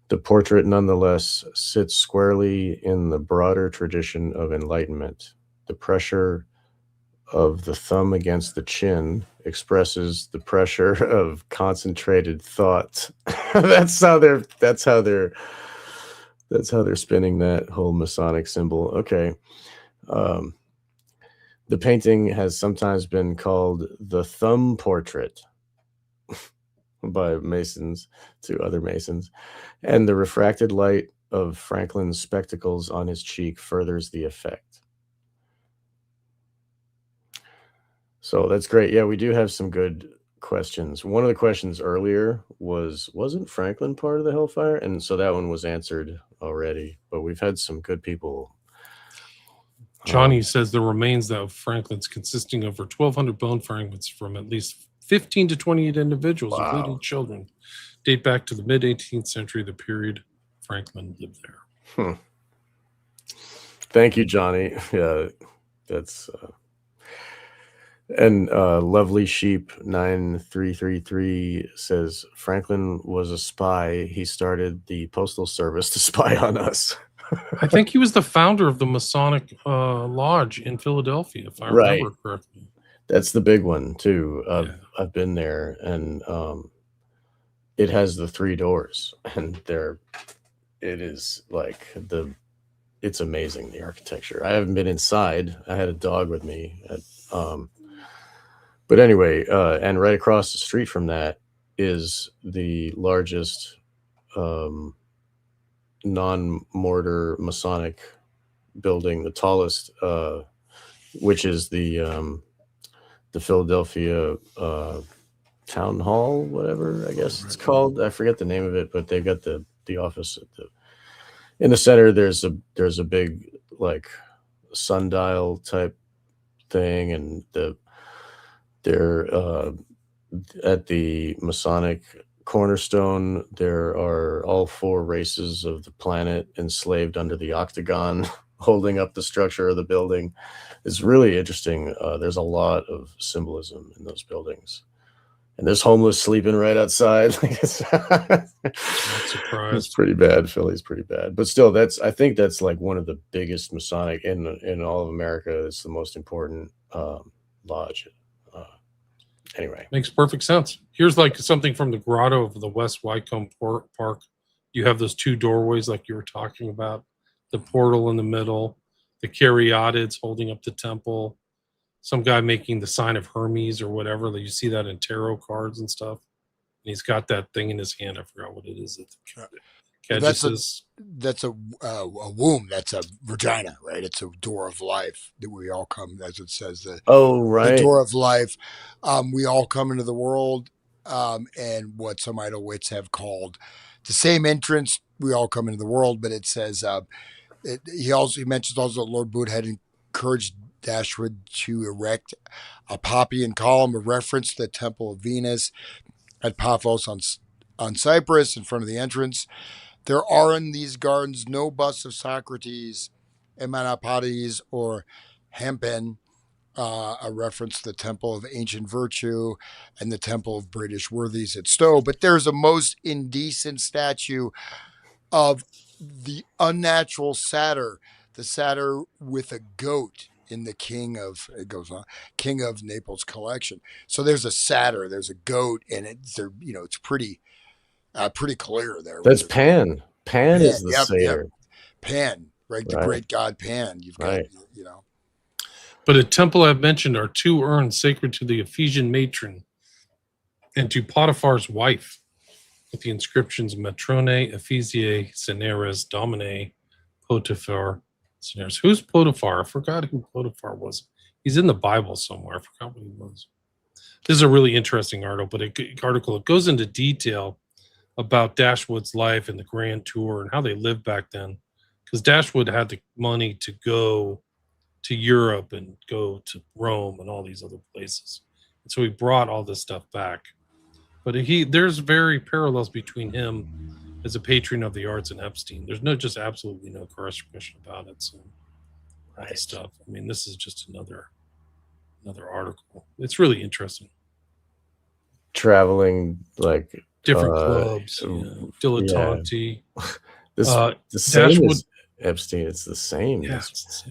The portrait nonetheless sits squarely in the broader tradition of enlightenment. The pressure of the thumb against the chin expresses the pressure of concentrated thought. that's how they're spinning that whole Masonic symbol. Okay. The painting has sometimes been called the thumb portrait by Masons to other Masons, and the refracted light of Franklin's spectacles on his cheek furthers the effect. So that's great. Yeah, we do have some good questions. One of the questions earlier wasn't Franklin part of the Hellfire? And so that one was answered already, but we've had some good people. Johnny says the remains of Franklin's consisting of over 1,200 bone fragments from at least 15 to 28 individuals, Wow. including children, date back to the mid-18th century, the period Franklin lived there. Thank you, Johnny. Yeah, that's... And Lovely Sheep 9333 says Franklin was a spy. He started the Postal Service to spy on us. I think he was the founder of the Masonic Lodge in Philadelphia, if I remember correctly. That's the big one too. Yeah. I've been there, and it has the 3 doors, and it is like it's amazing, the architecture. I haven't been inside. I had a dog with me. But anyway, and right across the street from that is the largest non-mortar Masonic building, the tallest, which is the Philadelphia Town Hall, whatever I guess it's called. I forget the name of it, but they've got the office in the center. There's a big like sundial type thing, and they're at the Masonic cornerstone. There are all 4 races of the planet enslaved under the octagon, holding up the structure of the building. It's really interesting. There's a lot of symbolism in those buildings, and there's homeless sleeping right outside. It's pretty bad. Philly's pretty bad, but still, I think that's like one of the biggest Masonic in all of America. It's the most important lodge. Anyway, makes perfect sense. Here's like something from the grotto of the West Wycombe Park. You have those 2 doorways like you were talking about, the portal in the middle, the caryatids holding up the temple, some guy making the sign of Hermes or whatever. You see that in tarot cards and stuff. And he's got that thing in his hand. I forgot what it is. That's a womb. That's a vagina, right? It's a door of life that we all come, as it says. The door of life. We all come into the world, and what some idle wits have called the same entrance. We all come into the world, but it says he mentions also that Lord Bute had encouraged Dashwood to erect a Pompeian column, a reference to the Temple of Venus at Paphos on Cyprus in front of the entrance. There are in these gardens no busts of Socrates, Emanapodes, or Hempen, a reference to the Temple of Ancient Virtue and the Temple of British Worthies at Stowe. But there's a most indecent statue of the unnatural satyr, the satyr with a goat in the King of Naples collection. So there's a satyr, there's a goat, and it's pretty clear there. That's Pan. Pan is the satyr. Pan, right? The great god Pan. You've got, But a temple I've mentioned are 2 urns sacred to the Ephesian matron and to Potiphar's wife, with the inscriptions Matrone Ephesiae Cineres Domine Potiphar Cineres. Who's Potiphar? I forgot who Potiphar was. He's in the Bible somewhere. I forgot what he was. This is a really interesting article, but it goes into detail about Dashwood's life and the Grand Tour and how they lived back then. Because Dashwood had the money to go to Europe and go to Rome and all these other places. And so he brought all this stuff back. But there's very parallels between him as a patron of the arts and Epstein. There's just absolutely no question about it. So Right. stuff. I mean, this is just another article. It's really interesting. Traveling like Different clubs, dilettanti. the same Dashwood- as Epstein. It's the same. Yeah,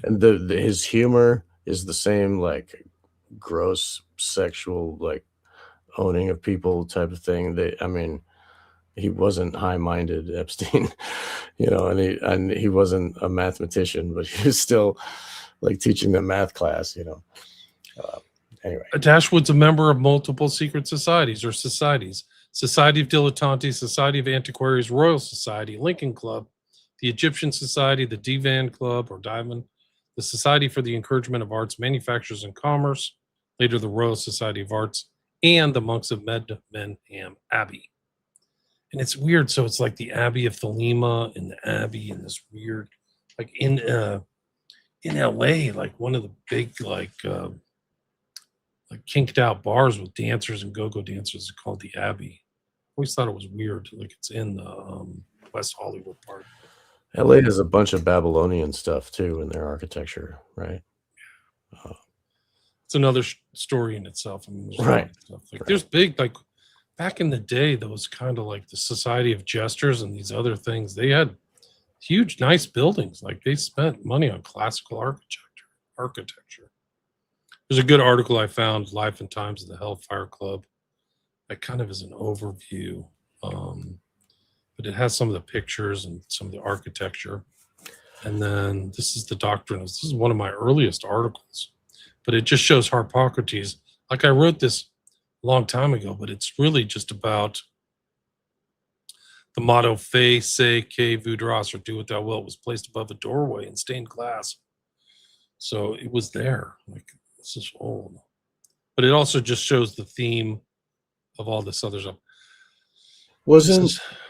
And his humor is the same, like gross sexual, like owning of people type of thing. He wasn't high-minded, Epstein, and he wasn't a mathematician, but he was still like teaching them math class, Anyway, Dashwood's a member of multiple secret societies or societies: Society of Dilettanti, Society of Antiquaries, Royal Society, Lincoln Club, the Egyptian Society, the Divan Club or Divan, the Society for the Encouragement of Arts, Manufactures and Commerce, later the Royal Society of Arts, and the Monks of Medmenham Abbey. And it's weird. So it's like the Abbey of Thelema and the Abbey and this weird, like in LA, like one of the big like kinked out bars with dancers and go-go dancers is called the Abbey. I always thought it was weird. Like it's in the West Hollywood part. LA has a bunch of Babylonian stuff too in their architecture, right? It's another story in itself. I mean, there's Right. stuff. Like there's big, like back in the day, those kind of like the Society of Jesters and these other things, they had huge, nice buildings. Like they spent money on classical architecture. There's a good article I found, Life and Times of the Hellfire Club. That kind of is an overview. But it has some of the pictures and some of the architecture. And then this is the doctrine. This is one of my earliest articles. But it just shows Harpocrates. Like I wrote this a long time ago, but it's really just about the motto "Fais ce que voudras," or "Do what thou wilt," was placed above a doorway in stained glass. So it was there. Like this is old. But it also just shows the theme of all this other stuff.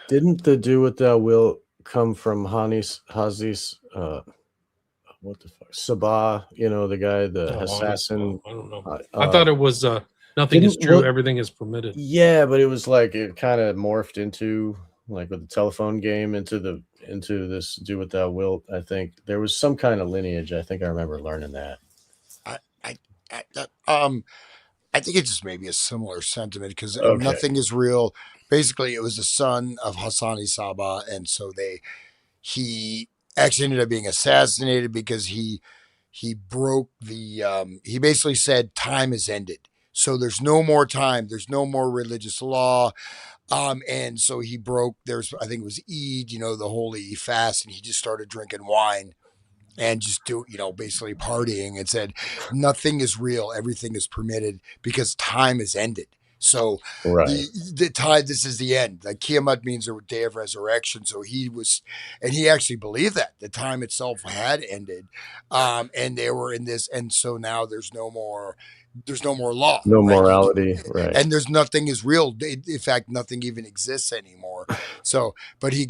Didn't the "Do What Thou Wilt" come from Hazis? What the fuck? Sabah, the guy, the assassin. I don't know. I thought it was nothing is true, everything is permitted. Yeah, but it was like it kind of morphed into like with the telephone game into this "Do What Thou Wilt." I think there was some kind of lineage. I think I remember learning that. I think it's just maybe a similar sentiment because Okay. nothing is real. Basically, it was the son of Hassani Sabah, and so he actually ended up being assassinated because he broke the he basically said time is ended, so there's no more time, there's no more religious law, and so he broke. I think it was Eid, the holy fast, and he just started drinking wine and just basically partying and said nothing is real, everything is permitted because time is ended. So Right. the time, this is the end. Like Kiamat means the day of resurrection. So he actually believed that the time itself had ended, and they were in this, and so now there's no more law, No right? morality, right? And there's nothing is real. In fact, nothing even exists anymore. So, but he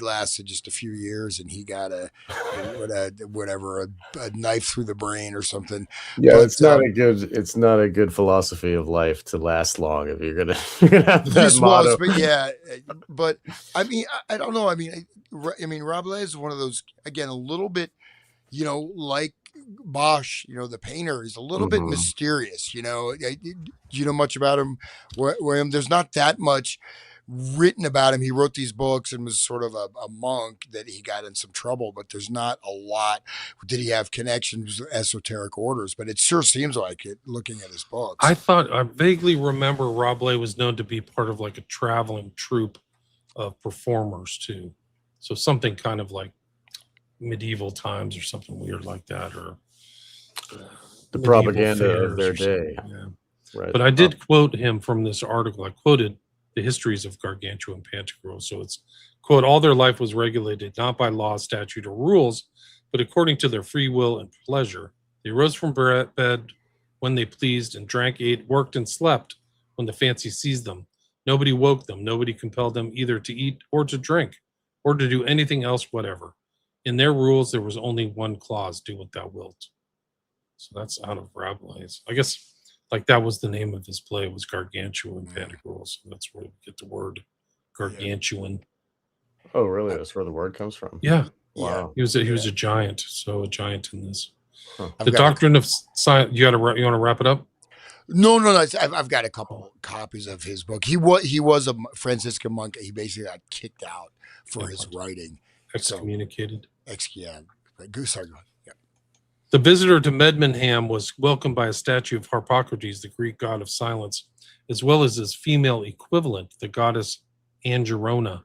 lasted just a few years, and he got a knife through the brain or something. Yeah, But, it's not a good philosophy of life to last long if you're gonna have that this motto. was, but yeah, but I mean, I don't know. I mean, Rabelais is one of those, again, a little bit, like Bosch, the painter, is a little bit mysterious. Do you know much about him, William? There's not that much written about him. He wrote these books and was sort of a monk that he got in some trouble, but there's not a lot. Did he have connections with esoteric orders? But it sure seems like it looking at his books. I vaguely remember Rabelais was known to be part of like a traveling troupe of performers too. So something kind of like medieval times or something weird like that, or The propaganda of their day. Yeah. Right. But I did quote him from this article. I quoted the histories of Gargantua and Pantagruel. So it's, quote, all their life was regulated not by law, statute, or rules, but according to their free will and pleasure. They rose from bed when they pleased and drank, ate, worked, and slept when the fancy seized them. Nobody woke them. Nobody compelled them either to eat or to drink or to do anything else whatever. In their rules, there was only one clause, do what thou wilt. So that's out of Rabelais. I guess like that was the name of his play, was Gargantuan Panic Rules. So that's where we get the word gargantuan. Oh, really? That's where the word comes from? Yeah. Wow. He was a giant. So a giant in this. Huh. The doctrine of science. You want to wrap it up? No. I've got a couple copies of his book. He was a Franciscan monk. He basically got kicked out for his writing. Excommunicated. Yeah. Sorry, go ahead. Yeah. The visitor to Medmenham was welcomed by a statue of Harpocrates, the Greek god of silence, as well as his female equivalent, the goddess Angerona.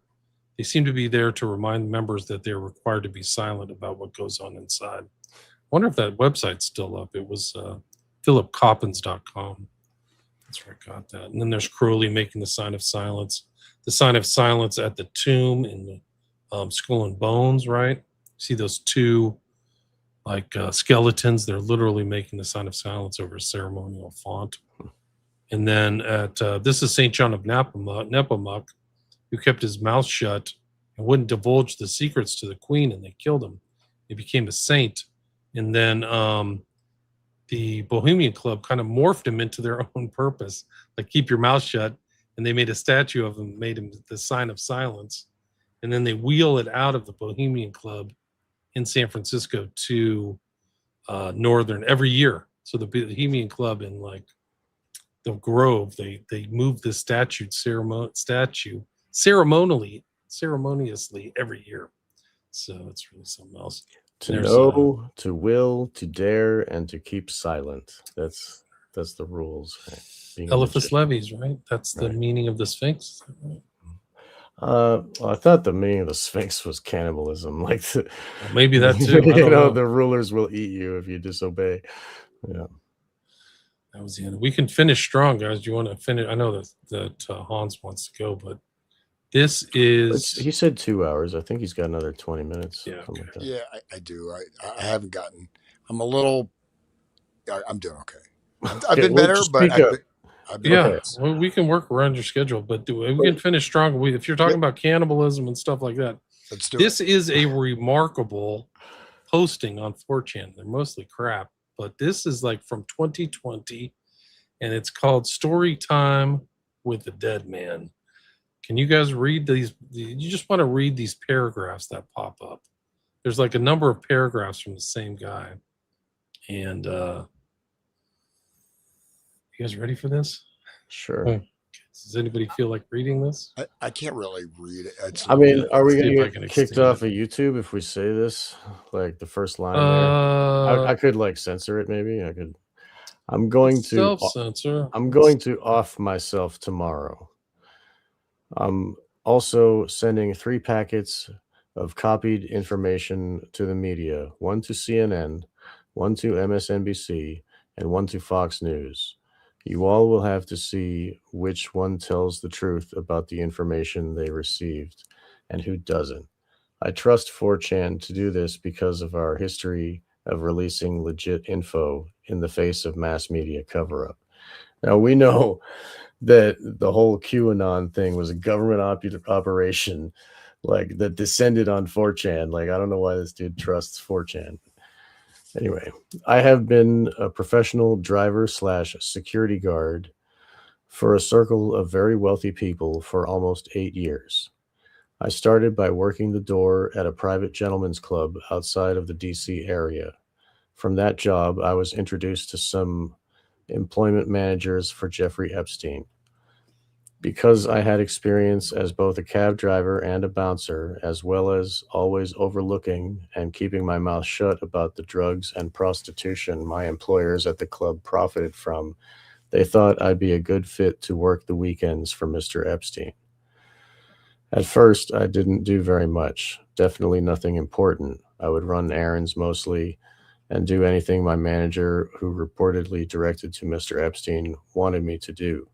They seem to be there to remind members that they're required to be silent about what goes on inside. I wonder if that website's still up. It was philipcoppins.com. That's where I got that. And then there's Crowley making the sign of silence at the tomb in the Skull and Bones, right? See those two skeletons? They're literally making the sign of silence over a ceremonial font. And then at this is St. John of Nepomuk, who kept his mouth shut and wouldn't divulge the secrets to the queen, and they killed him. He became a saint. And then the Bohemian Club kind of morphed him into their own purpose, like keep your mouth shut. And they made a statue of him, made him the sign of silence. And then they wheel it out of the Bohemian Club in San Francisco to Northern every year. So the Bohemian Club in like the Grove, they move this ceremoniously every year. So it's really something else. To know, to will, to dare, and to keep silent. That's the rules. Right? Eliphas Levi's, right? That's the meaning of the Sphinx. Right? Well, I thought the meaning of the Sphinx was cannibalism. Like, maybe that too. You know, the rulers will eat you if you disobey. Yeah. That was the end. We can finish strong, guys. Do you want to finish? I know that Hans wants to go, but this is. He said 2 hours. I think he's got another 20 minutes. Yeah. Okay. Like that. Yeah, I do. I haven't gotten. I'm a little. I'm doing okay. I've been better, but I've been okay. Well, we can work around your schedule, but we can finish strong. If you're talking about cannibalism and stuff like that, let's do this is a remarkable posting on 4chan. They're mostly crap, but this is like from 2020, and it's called Story Time with the Dead Man. Can you guys read these? You just want to read these paragraphs that pop up. There's like a number of paragraphs from the same guy. And you guys ready for this? Sure. Does anybody feel like reading this? I can't really read it. I mean, are we going to get kicked off of YouTube if we say this? Like the first line there? I could like censor it maybe. I'm going to self-censor. I'm going to off myself tomorrow. I'm also sending 3 packets of copied information to the media, 1 to CNN, 1 to MSNBC, and 1 to Fox News. You all will have to see which one tells the truth about the information they received and who doesn't. I trust 4chan to do this because of our history of releasing legit info in the face of mass media cover-up. Now, we know that the whole QAnon thing was a government operation like that descended on 4chan. Like, I don't know why this dude trusts 4chan. Anyway, I have been a professional driver / security guard for a circle of very wealthy people for almost 8 years. I started by working the door at a private gentleman's club outside of the DC area. From that job, I was introduced to some employment managers for Jeffrey Epstein. Because I had experience as both a cab driver and a bouncer, as well as always overlooking and keeping my mouth shut about the drugs and prostitution my employers at the club profited from, they thought I'd be a good fit to work the weekends for Mr. Epstein. At first, I didn't do very much, definitely nothing important. I would run errands mostly and do anything my manager, who reportedly directed to Mr. Epstein, wanted me to do.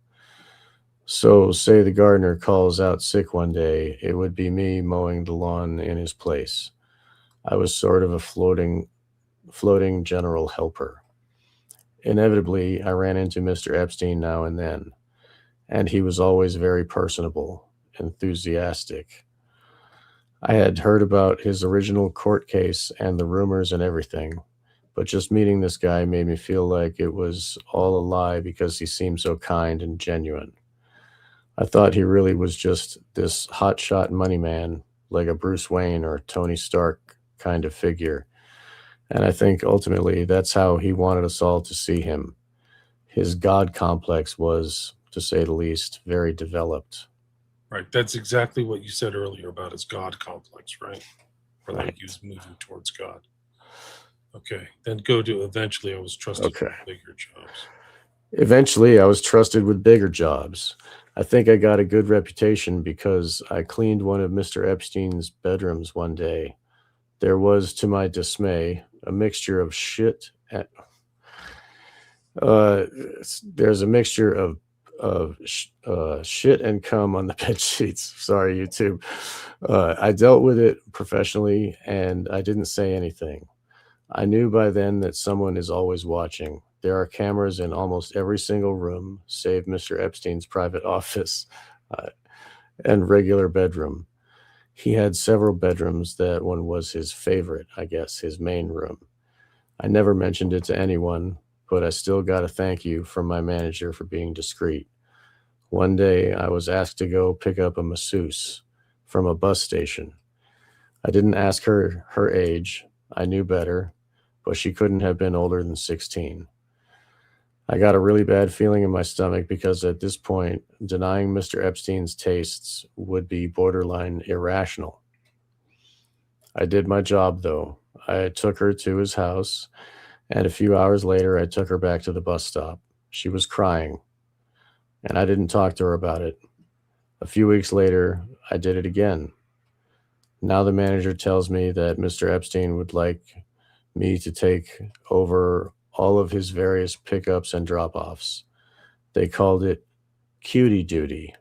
So, say the gardener calls out sick one day, it would be me mowing the lawn in his place. I was sort of a floating general helper. Inevitably, I ran into Mr. Epstein now and then. and he was always very personable, enthusiastic. I had heard about his original court case and the rumors and everything, but just meeting this guy made me feel like it was all a lie because he seemed so kind and genuine. I thought he really was just this hotshot money man, like a Bruce Wayne or Tony Stark kind of figure. And I think ultimately that's how he wanted us all to see him. His God complex was, to say the least, very developed. Right. That's exactly what you said earlier about his God complex, right? Or like he was moving towards God. Okay. Then go to eventually I was trusted with bigger jobs. Eventually I was trusted with bigger jobs. I think I got a good reputation because I cleaned one of Mr. Epstein's bedrooms one day. There was, to my dismay, a mixture of shit. There's a mixture of shit and cum on the bed sheets. Sorry, YouTube. I dealt with it professionally, and I didn't say anything. I knew by then that someone is always watching. There are cameras in almost every single room, save Mr. Epstein's private office and regular bedroom. He had several bedrooms. That one was his favorite, I guess, his main room. I never mentioned it to anyone, but I still got a thank you from my manager for being discreet. One day, I was asked to go pick up a masseuse from a bus station. I didn't ask her her age. I knew better, but she couldn't have been older than 16. I got a really bad feeling in my stomach because at this point, denying Mr. Epstein's tastes would be borderline irrational. I did my job, though. I took her to his house, and a few hours later, I took her back to the bus stop. She was crying, and I didn't talk to her about it. A few weeks later, I did it again. Now the manager tells me that Mr. Epstein would like me to take over all of his various pickups and drop-offs. They called it cutie duty.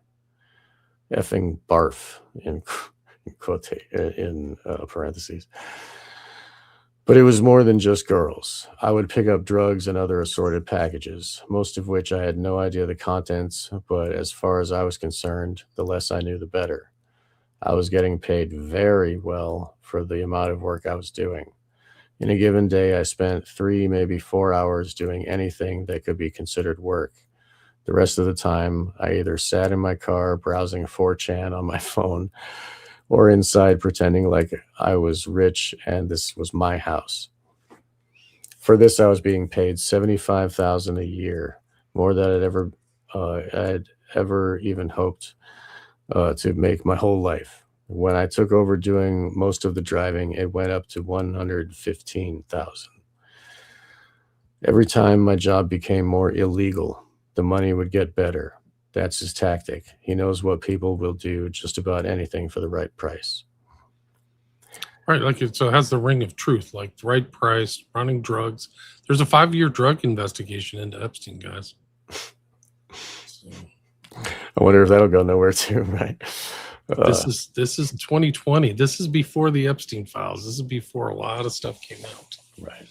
Effing barf in parentheses. But it was more than just girls. I would pick up drugs and other assorted packages, most of which I had no idea the contents, but as far as I was concerned, the less I knew, the better. I was getting paid very well for the amount of work I was doing. In a given day, I spent 3, maybe 4 hours doing anything that could be considered work. The rest of the time, I either sat in my car browsing 4chan on my phone or inside pretending like I was rich and this was my house. For this, I was being paid $75,000 a year, more than I'd ever even hoped to make my whole life. When I took over doing most of the driving, it went up to $115,000. Every time my job became more illegal, the money would get better. That's his tactic. He knows what people will do just about anything for the right price. Right, like so it has the ring of truth, like the right price, running drugs. There's a 5-year drug investigation into Epstein, guys. So, I wonder if that'll go nowhere too, right? This is 2020. This is before the Epstein files. This is before a lot of stuff came out. Right.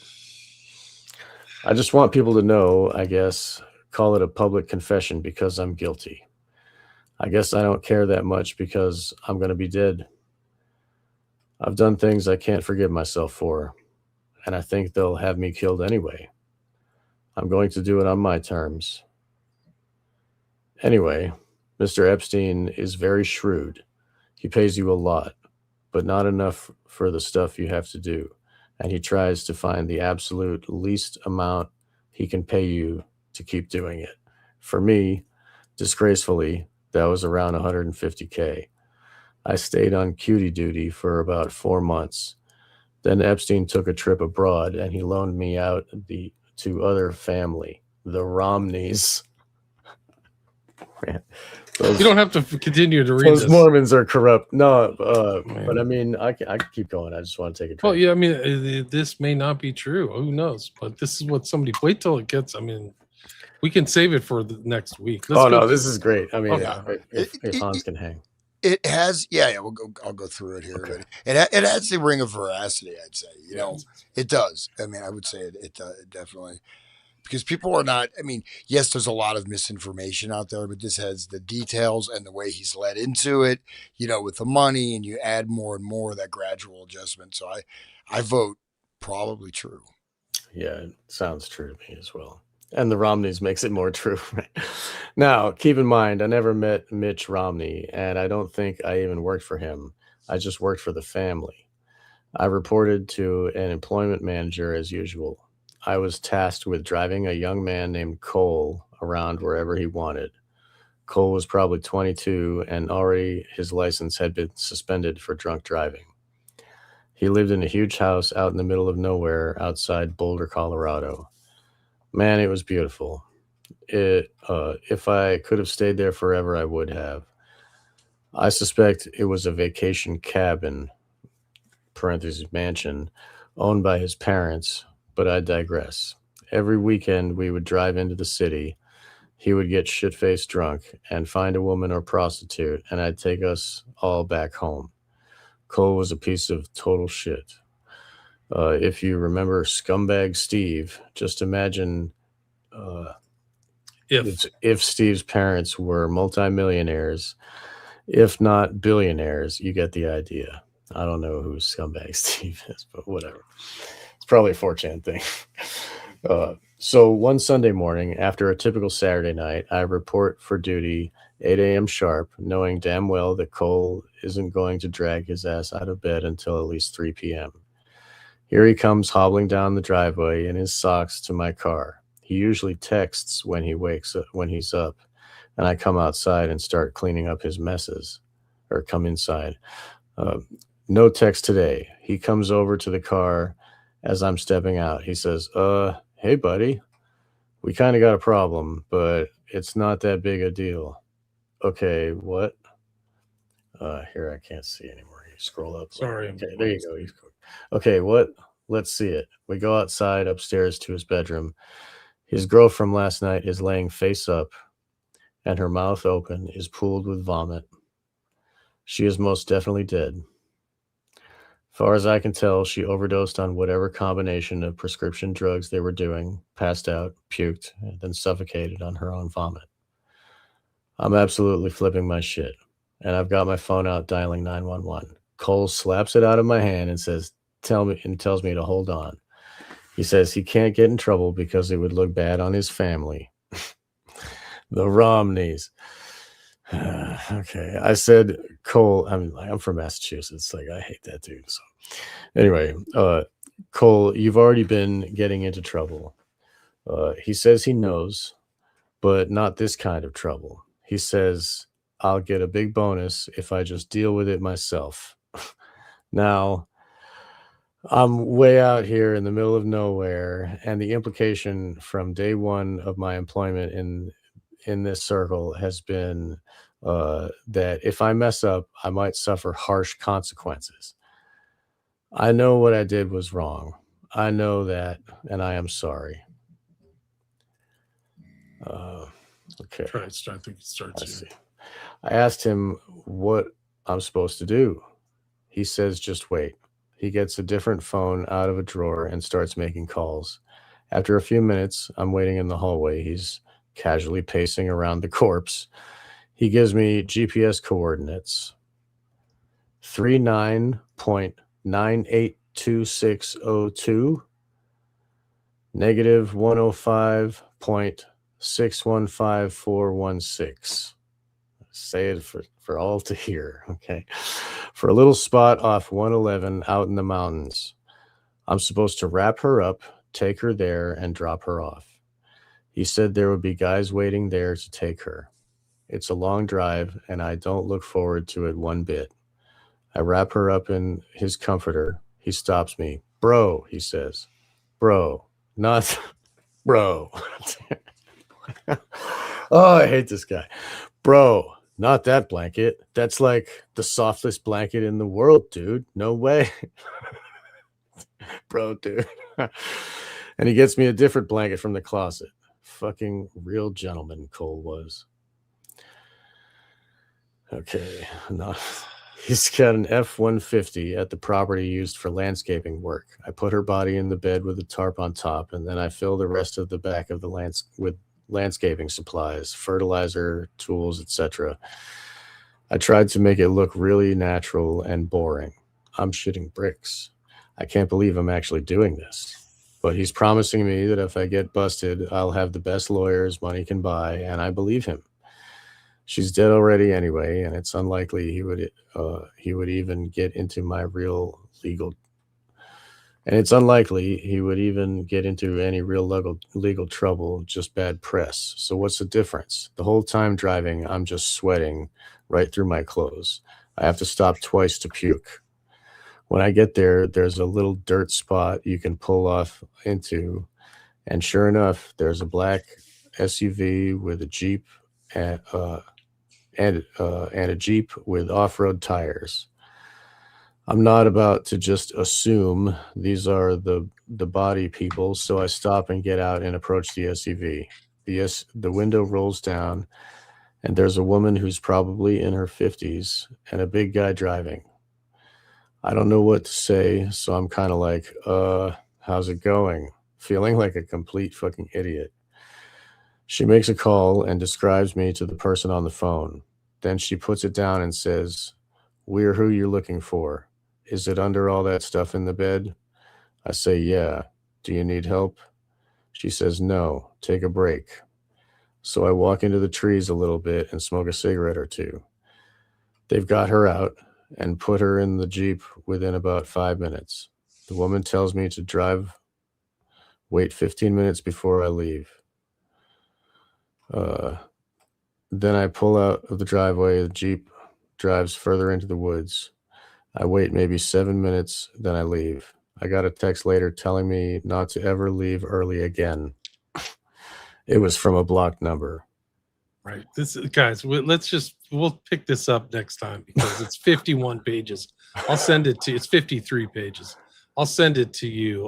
I just want people to know, I guess, call it a public confession because I'm guilty. I guess I don't care that much because I'm going to be dead. I've done things I can't forgive myself for, and I think they'll have me killed anyway. I'm going to do it on my terms. Anyway, Mr. Epstein is very shrewd. He pays you a lot, but not enough for the stuff you have to do, and he tries to find the absolute least amount he can pay you to keep doing it. For me, disgracefully, that was around $150K. I stayed on cutie duty for about 4 months. Then Epstein took a trip abroad, and he loaned me out to other family, the Romneys. Man, you don't have to continue to read those this. Mormons are corrupt. No, but I mean, I can keep going. I just want to take a trip. Well, yeah, I mean, this may not be true. Who knows? But this is what somebody. Wait till it gets. I mean, we can save it for the next week. No, this is great. I mean, Okay. if Hans can hang. It has, yeah. I'll go through it here. Okay. But it has the ring of veracity. I'd say, it does. I mean, I would say it definitely because people are not, I mean, yes, there's a lot of misinformation out there, but this has the details and the way he's led into it, with the money, and you add more and more of that gradual adjustment. So I vote probably true. Yeah, it sounds true to me as well. And the Romneys makes it more true. Right? Now, keep in mind, I never met Mitch Romney, and I don't think I even worked for him. I just worked for the family. I reported to an employment manager as usual. I was tasked with driving a young man named Cole around wherever he wanted. Cole was probably 22, and already his license had been suspended for drunk driving. He lived in a huge house out in the middle of nowhere outside Boulder, Colorado. Man, it was beautiful. If I could have stayed there forever, I would have. I suspect it was a vacation cabin, parentheses mansion, owned by his parents, but I digress. Every weekend, we would drive into the city. He would get shit-faced drunk and find a woman or prostitute, and I'd take us all back home. Cole was a piece of total shit. If you remember Scumbag Steve, just imagine if Steve's parents were multimillionaires, if not billionaires. You get the idea. I don't know who Scumbag Steve is, but whatever. It's probably a 4chan thing. So one Sunday morning, after a typical Saturday night, I report for duty 8 a.m. sharp, knowing damn well that Cole isn't going to drag his ass out of bed until at least 3 p.m. Here he comes hobbling down the driveway in his socks to my car. He usually texts when he's up, and I come outside and start cleaning up his messes, or come inside. No text today. He comes over to the car as I'm stepping out. He says, hey, buddy, we kind of got a problem, but it's not that big a deal. Okay, what? Here, I can't see anymore. You scroll up. Sorry. Okay, there you go. Okay, what? Let's see it. We go outside upstairs to his bedroom. His girl from last night is laying face up, and her mouth open is pooled with vomit. She is most definitely dead. Far as I can tell, she overdosed on whatever combination of prescription drugs they were doing, passed out, puked, and then suffocated on her own vomit. I'm absolutely flipping my shit, and I've got my phone out dialing 911. Cole slaps it out of my hand and tells me to hold on. He says he can't get in trouble because it would look bad on his family. The Romneys. Okay, I said, Cole, I'm from Massachusetts. Like, I hate that dude. So anyway, Cole, you've already been getting into trouble. He says he knows, but not this kind of trouble. He says, I'll get a big bonus if I just deal with it myself. Now, I'm way out here in the middle of nowhere, and the implication from day one of my employment in this circle has been that if I mess up, I might suffer harsh consequences. I know what I did was wrong. I know that, and I am sorry. Okay. I think it starts here. I asked him what I'm supposed to do. He says, just wait. He gets a different phone out of a drawer and starts making calls. After a few minutes, I'm waiting in the hallway. He's casually pacing around the corpse. He gives me GPS coordinates. 39.982602, negative 105.615416. Say it for all to hear, okay? For a little spot off 111 out in the mountains. I'm supposed to wrap her up, take her there, and drop her off. He said there would be guys waiting there to take her. It's a long drive, and I don't look forward to it one bit. I wrap her up in his comforter. He stops me. Bro, he says. Bro, not bro. Oh, I hate this guy. Bro, not that blanket. That's like the softest blanket in the world, dude. No way. Bro, dude. And he gets me a different blanket from the closet. Fucking real gentleman, Cole was. Okay, enough He's got an F-150 at the property used for landscaping work. I put her body in the bed with a tarp on top, and then I fill the rest of the back of the with landscaping supplies, fertilizer, tools, etc. I tried to make it look really natural and boring. I'm shitting bricks. I can't believe I'm actually doing this. But he's promising me that if I get busted, I'll have the best lawyers money can buy, and I believe him. She's dead already anyway, and it's unlikely he would even get into my real legal. And it's unlikely he would even get into any real legal trouble, just bad press. So what's the difference? The whole time driving, I'm just sweating right through my clothes. I have to stop twice to puke. When I get there, there's a little dirt spot you can pull off into, and sure enough, there's a black SUV with a Jeep and a Jeep with off-road tires. I'm not about to just assume these are the body people, so I stop and get out and approach the SUV. The window rolls down, and there's a woman who's probably in her 50s and a big guy driving. I don't know what to say, so I'm kind of like, how's it going? Feeling like a complete fucking idiot. She makes a call and describes me to the person on the phone. Then she puts it down and says, "We're who you're looking for. Is it under all that stuff in the bed?" I say, "Yeah. Do you need help?" She says, "No. Take a break." So I walk into the trees a little bit and smoke a cigarette or two. They've got her out and put her in the Jeep within about 5 minutes. The woman tells me to wait 15 minutes before I leave. Then I pull out of the driveway. The Jeep drives further into the woods. I wait maybe 7 minutes, then I leave. I got a text later telling me not to ever leave early again. It was from a blocked number. Right. Guys, we'll pick this up next time because it's 51 pages. I'll send it to you. It's 53 pages. I'll send it to you.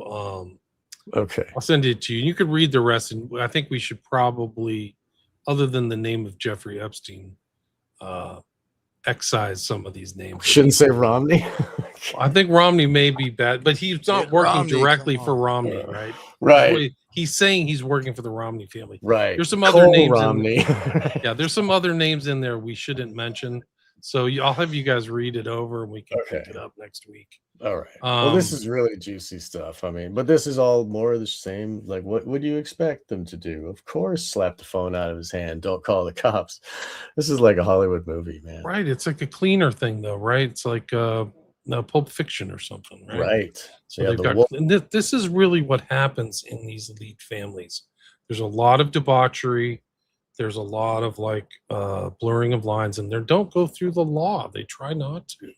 Okay. I'll send it to you. You could read the rest. And I think we should probably, other than the name of Jeffrey Epstein, excise some of these names. Shouldn't say Romney. I think Romney may be bad, but he's not working Romney, directly for Romney, right? Right. He's saying he's working for the Romney family. Right. There's some other names. Romney. Yeah, there's some other names in there we shouldn't mention. So I'll have you guys read it over and we can pick it up next week. All right. Well, this is really juicy stuff. I mean, but this is all more of the same. Like, what would you expect them to do? Of course, slap the phone out of his hand. Don't call the cops. This is like a Hollywood movie, man. Right. It's like a cleaner thing, though, right? It's like Pulp Fiction or something, right? Right. So they've got. And this is really what happens in these elite families. There's a lot of debauchery. There's a lot of blurring of lines, and they don't go through the law. They try not to.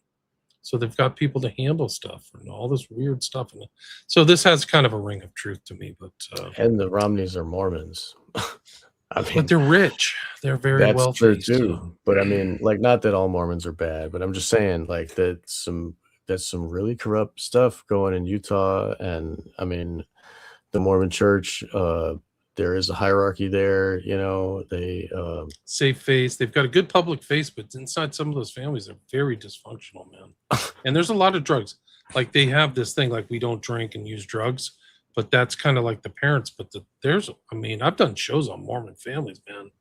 So they've got people to handle stuff and all this weird stuff. And so this has kind of a ring of truth to me. But and the Romneys are Mormons. I mean, but they're rich. They're very that's wealthy true too. But I mean, like, not that all Mormons are bad, but I'm just saying, like, that's some really corrupt stuff going in Utah. And I mean, the Mormon Church, there is a hierarchy there, you know. They safe face. They've got a good public face, but inside some of those families, they're very dysfunctional, man. And there's a lot of drugs. Like, they have this thing, like, we don't drink and use drugs, but that's kind of like the parents. But I've done shows on Mormon families, man.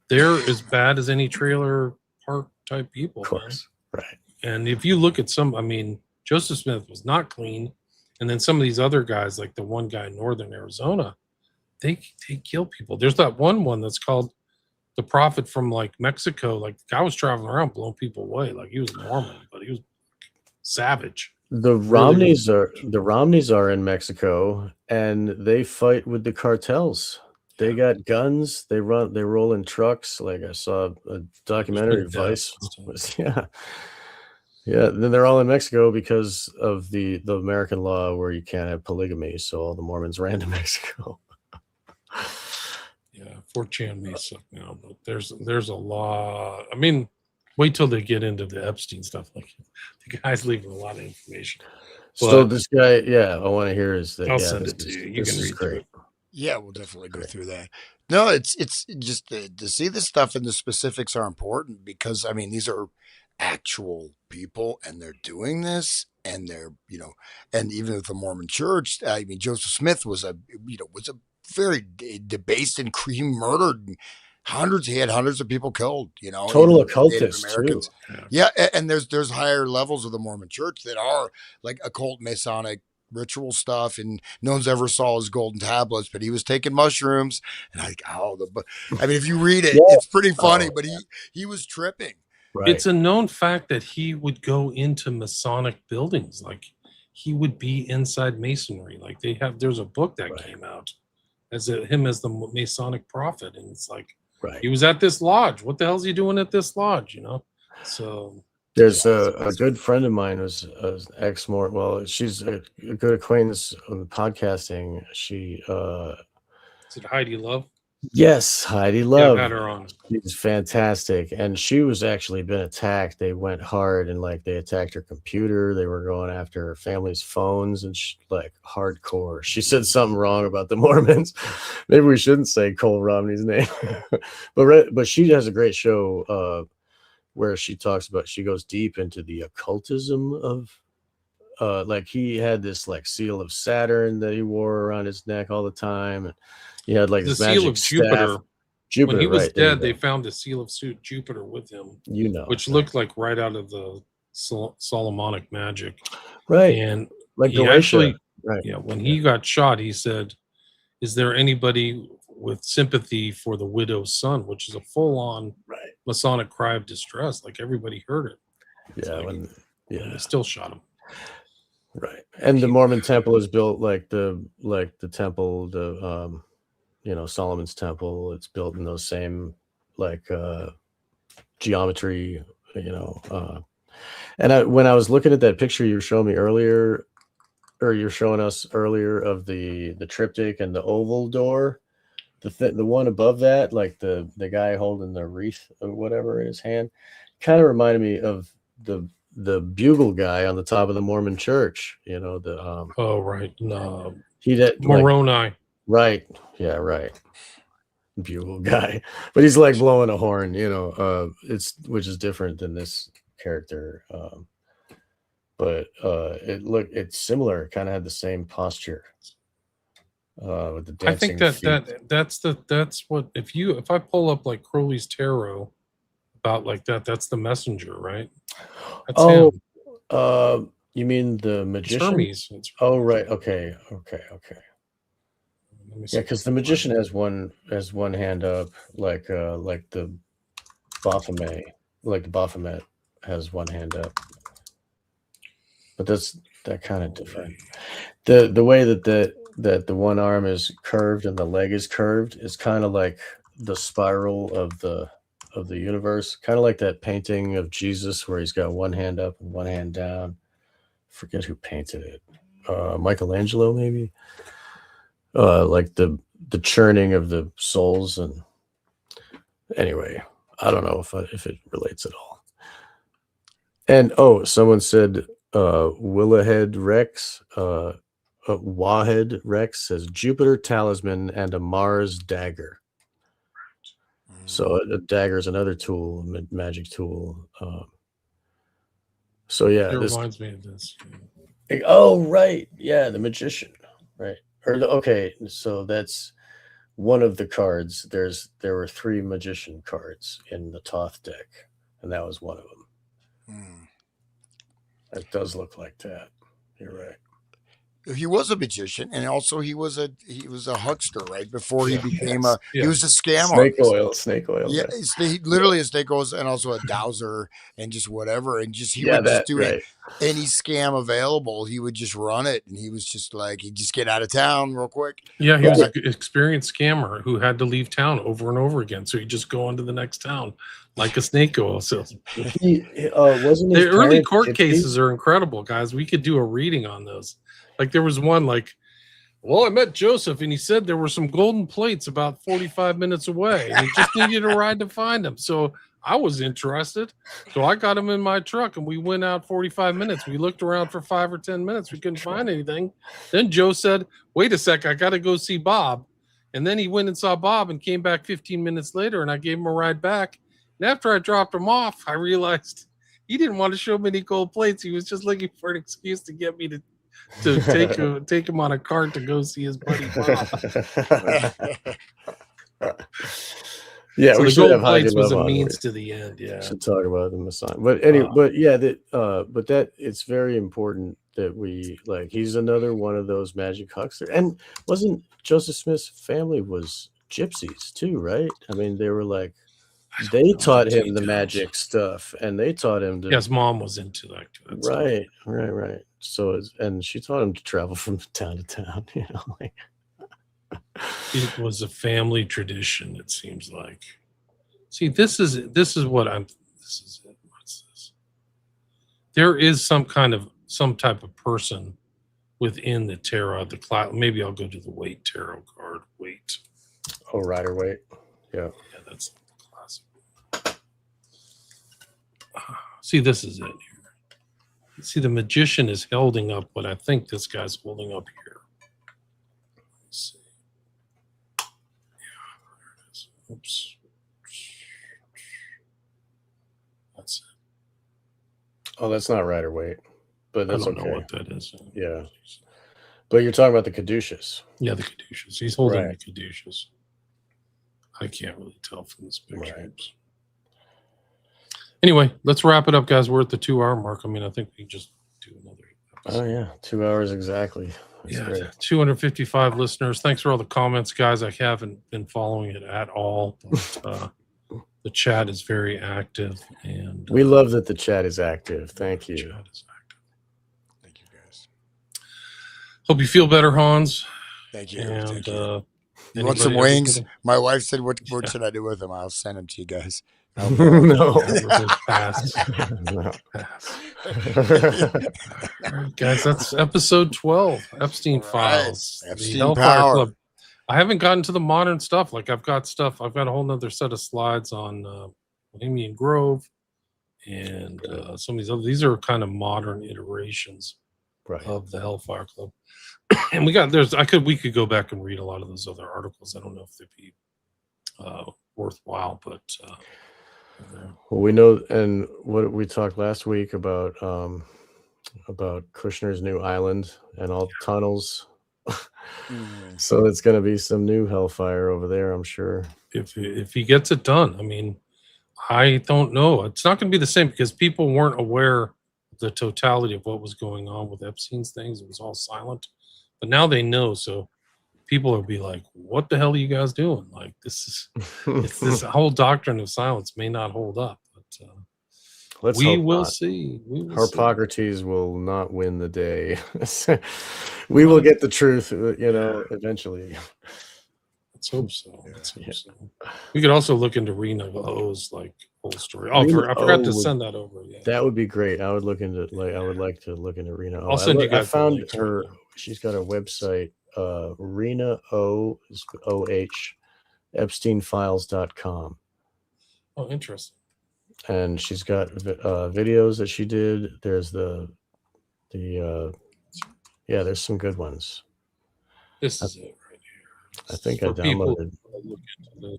They're as bad as any trailer park type people, of course, man. Right. And if you look at Joseph Smith was not clean, and then some of these other guys, like the one guy in northern Arizona, they kill people. There's that one that's called the Prophet from like Mexico. Like, the guy was traveling around blowing people away. Like, he was Mormon, but he was savage. The Romneys are in Mexico, and they fight with the cartels. They got guns. They roll in trucks. Like, I saw a documentary. Vice. Yeah. Then they're all in Mexico because of the American law where you can't have polygamy. So all the Mormons ran to Mexico. Yeah, 4chan may suck now, but there's a lot. I mean, wait till they get into the Epstein stuff. Like, the guy's leaving a lot of information. So this guy, I want to hear his thing. I'll send it to you. You can read great. Yeah, we'll definitely go through that. No, it's just to see this stuff, and the specifics are important because, I mean, these are actual people, and they're doing this, and they're, and even with the Mormon Church, I mean, Joseph Smith was a very debased and he murdered he had hundreds of people killed, Total even Native occultist too. Americans. Yeah, and there's higher levels of the Mormon Church that are like occult Masonic ritual stuff, and no one's ever saw his golden tablets, but he was taking mushrooms, and I mean, if you read it, it's pretty funny, but he was tripping. Right. It's a known fact that he would go into Masonic buildings, like he would be inside Masonry. Like there's a book that came out as him as the Masonic prophet, and it's like he was at this lodge. What the hell's he doing at this lodge? So there's a good friend of mine who's ex-Mormon. Well, she's a good acquaintance on podcasting. She is it Heidi Love? Yes, Heidi Love. Yeah, I've had her on. She's fantastic, and she was actually been attacked. They went hard, and like they attacked her computer. They were going after her family's phones, and like hardcore. She said something wrong about the Mormons. Maybe we shouldn't say Cole Romney's name, but she has a great show where she goes deep into the occultism of. Like he had this like seal of Saturn that he wore around his neck all the time, and he had like the this seal magic of Jupiter. Jupiter, when he was right, dead, they found the seal of Jupiter with him, which looked like right out of the Solomonic magic, right? And like he actually, when he got shot, he said, "Is there anybody with sympathy for the widow's son?" Which is a full-on Masonic cry of distress. Like everybody heard it. Yeah, they still shot him. Right, and the Mormon temple is built like the temple, Solomon's temple. It's built in those same like geometry, And when I was looking at that picture you were showing me earlier, or you're showing us earlier of the triptych and the oval door, the one above that, like the guy holding the wreath or whatever in his hand, kind of reminded me of the bugle guy on the top of the Mormon church, No, he did Moroni, right? Yeah, right. Bugle guy, but he's like blowing a horn, which is different than this character, but it's similar. Kind of had the same posture with the dancing. I think that's what if I pull up like Crowley's tarot about like that's the messenger, right? That's him. You mean the magician? Hermes. Oh, right. Okay. Yeah, because the magician has one hand up, like the Baphomet, like the Baphomet has one hand up, but that kind of different. The way that the one arm is curved and the leg is curved is kind of like the spiral of the universe, kind of like that painting of Jesus where he's got one hand up and one hand down. Forget who painted it. Michelangelo, maybe. Like the churning of the souls, and anyway, I don't know if it relates at all. And someone said Willahead Rex, Wahed Rex says Jupiter talisman and a Mars dagger. So a dagger is another tool, magic tool. So yeah, it reminds me of this. Oh right, yeah, the magician, right? So that's one of the cards. There were 3 magician cards in the Thoth deck, and that was one of them. It does look like that. You're right. He was a magician, and also he was a huckster, right? Before he became he was a scam artist. Snake oil. Yeah, he literally a snake oil, and also a dowser, and just whatever, and just he would just do any scam available. He would just run it, and he was just like he'd just get out of town real quick. Yeah, he was an experienced scammer who had to leave town over and over again, so he'd just go on to the next town like a snake oil salesman. The early court cases are incredible, guys. We could do a reading on those. Like there was one I met Joseph and he said there were some golden plates about 45 minutes away and he just needed a ride to find them. So I was interested. So I got him in my truck and we went out 45 minutes. We looked around for 5 or 10 minutes. We couldn't find anything. Then Joe said, wait a sec, I got to go see Bob. And then he went and saw Bob and came back 15 minutes later and I gave him a ride back. And after I dropped him off, I realized he didn't want to show me any gold plates. He was just looking for an excuse to get me to take him on a cart to go see his buddy Bob. Yeah, So we the should have gold Heidi plates was Love a on. means We to the end. Yeah. should talk about the Messiah. But anyway, but that it's very important that we like. He's another one of those magic hucksters. And wasn't Joseph Smith's family was gypsies too, right? I mean, they were like they taught him the magic stuff, and they taught him to. Yes, mom was into that stuff. Right. So, and she taught him to travel from town to town. You know, like. It was a family tradition. It seems like. See, this is what I'm. This is it. What's this? There is some type of person within the tarot. The class. Maybe I'll go to the Waite tarot card. Waite. Oh, Rider Waite. Yeah. Yeah, that's the classic. See, this is it here. See, the magician is holding up what I think this guy's holding up here. Let's see. Yeah, there it is. Oops. That's it. Oh, that's not Rider Waite, but that's I don't okay. know what that is. Yeah. But you're talking about the caduceus. Yeah, the caduceus. He's holding Right. the caduceus. I can't really tell from this picture. Right. Anyway, let's wrap it up, guys. We're at the 2-hour mark. I mean, I think we can just do another episode. Oh yeah, 2 hours exactly. That's great. 255 listeners. Thanks for all the comments, guys. I haven't been following it at all. But, the chat is very active, and We love that the chat is active. Thank the you. chat is active. Thank you, guys. Hope you feel better, Hans. Thank you. And Thank you. You anybody want some else wings? looking- My wife said, "What should I do with them?" I'll send them to you guys. No. Pass. No. Pass. All right, guys, that's episode 12, Epstein All right. Files. Epstein the Hellfire Power. Club. I haven't gotten to the modern stuff. Like I've got a whole nother set of slides on Bohemian Grove and some of these other. These are kind of modern iterations Right. of the Hellfire Club. And we could go back and read a lot of those other articles. I don't know if they'd be worthwhile, but Well, we know, and what we talked last week about Kushner's new island and all the tunnels. So it's going to be some new hellfire over there, I'm sure. if he gets it done, I mean, I don't know. It's not going to be the same because people weren't aware of the totality of what was going on with Epstein's things. It was all silent, but now they know. So people will be like, "What the hell are you guys doing?" Like this whole doctrine of silence may not hold up, but Let's we hope will not. see. We will see. Hippocrates will not win the day. We will get the truth, eventually. Let's hope so. We could also look into Rena O's whole story. Oh, Rena I forgot O to would- send that over. Yeah. That would be great. I would like to look into Rena O. I'll send you guys I found the link to her. it. She's got a website. Rena O is OH EpsteinFiles.com. Oh, interesting. And she's got videos that she did. There's there's some good ones. This is it right here. I think For I people downloaded. who look into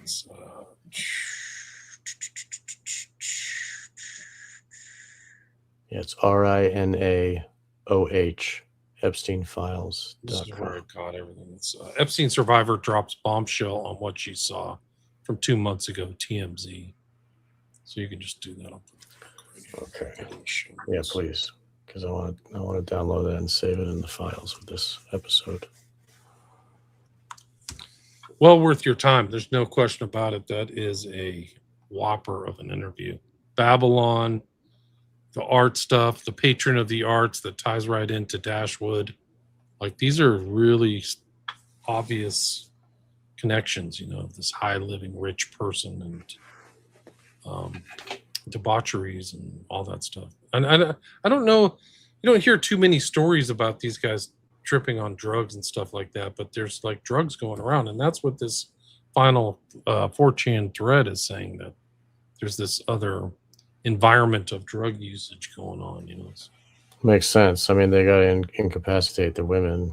this. Yeah, it's RINAOH This is where I EpsteinFiles.com. got everything. It's, Epstein survivor drops bombshell on what she saw from 2 months ago, TMZ. So you can just do that. Okay. Yeah, please, because I want to download that and save it in the files with this episode. Well worth your time. There's no question about it. That is a whopper of an interview. Babylon, the art stuff, the patron of the arts that ties right into Dashwood. Like these are really obvious connections, this high living rich person and debaucheries and all that stuff. And I don't know, you don't hear too many stories about these guys tripping on drugs and stuff like that, but there's drugs going around, and that's what this final 4chan thread is saying, that there's this other environment of drug usage going on. Makes sense. I mean, they got to incapacitate the women,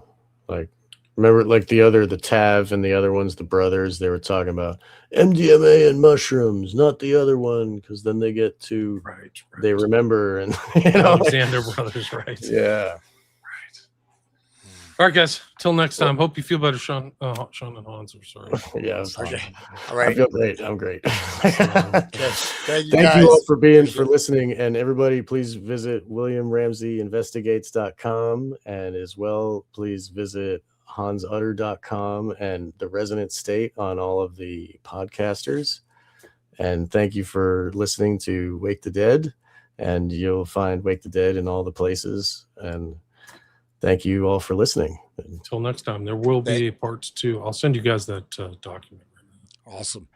Remember, like the Tav and the other ones, the brothers, they were talking about MDMA and mushrooms, not the other one, because then they get to they remember and Alexander Brothers, right? Yeah. All right, guys. Till next time. Hope you feel better, Sean. Sean and Hans. We're sorry. Yeah. Okay. All I right. feel great. I'm great. Thank you, Thank guys. you all for listening. And everybody, please visit WilliamRamseyInvestigates.com. And as well, please visit HansUtter.com and the Resonant State on all of the podcasters. And thank you for listening to Wake the Dead. And you'll find Wake the Dead in all the places. And thank you all for listening. Until next time, there will be a part 2. I'll send you guys that document. Awesome.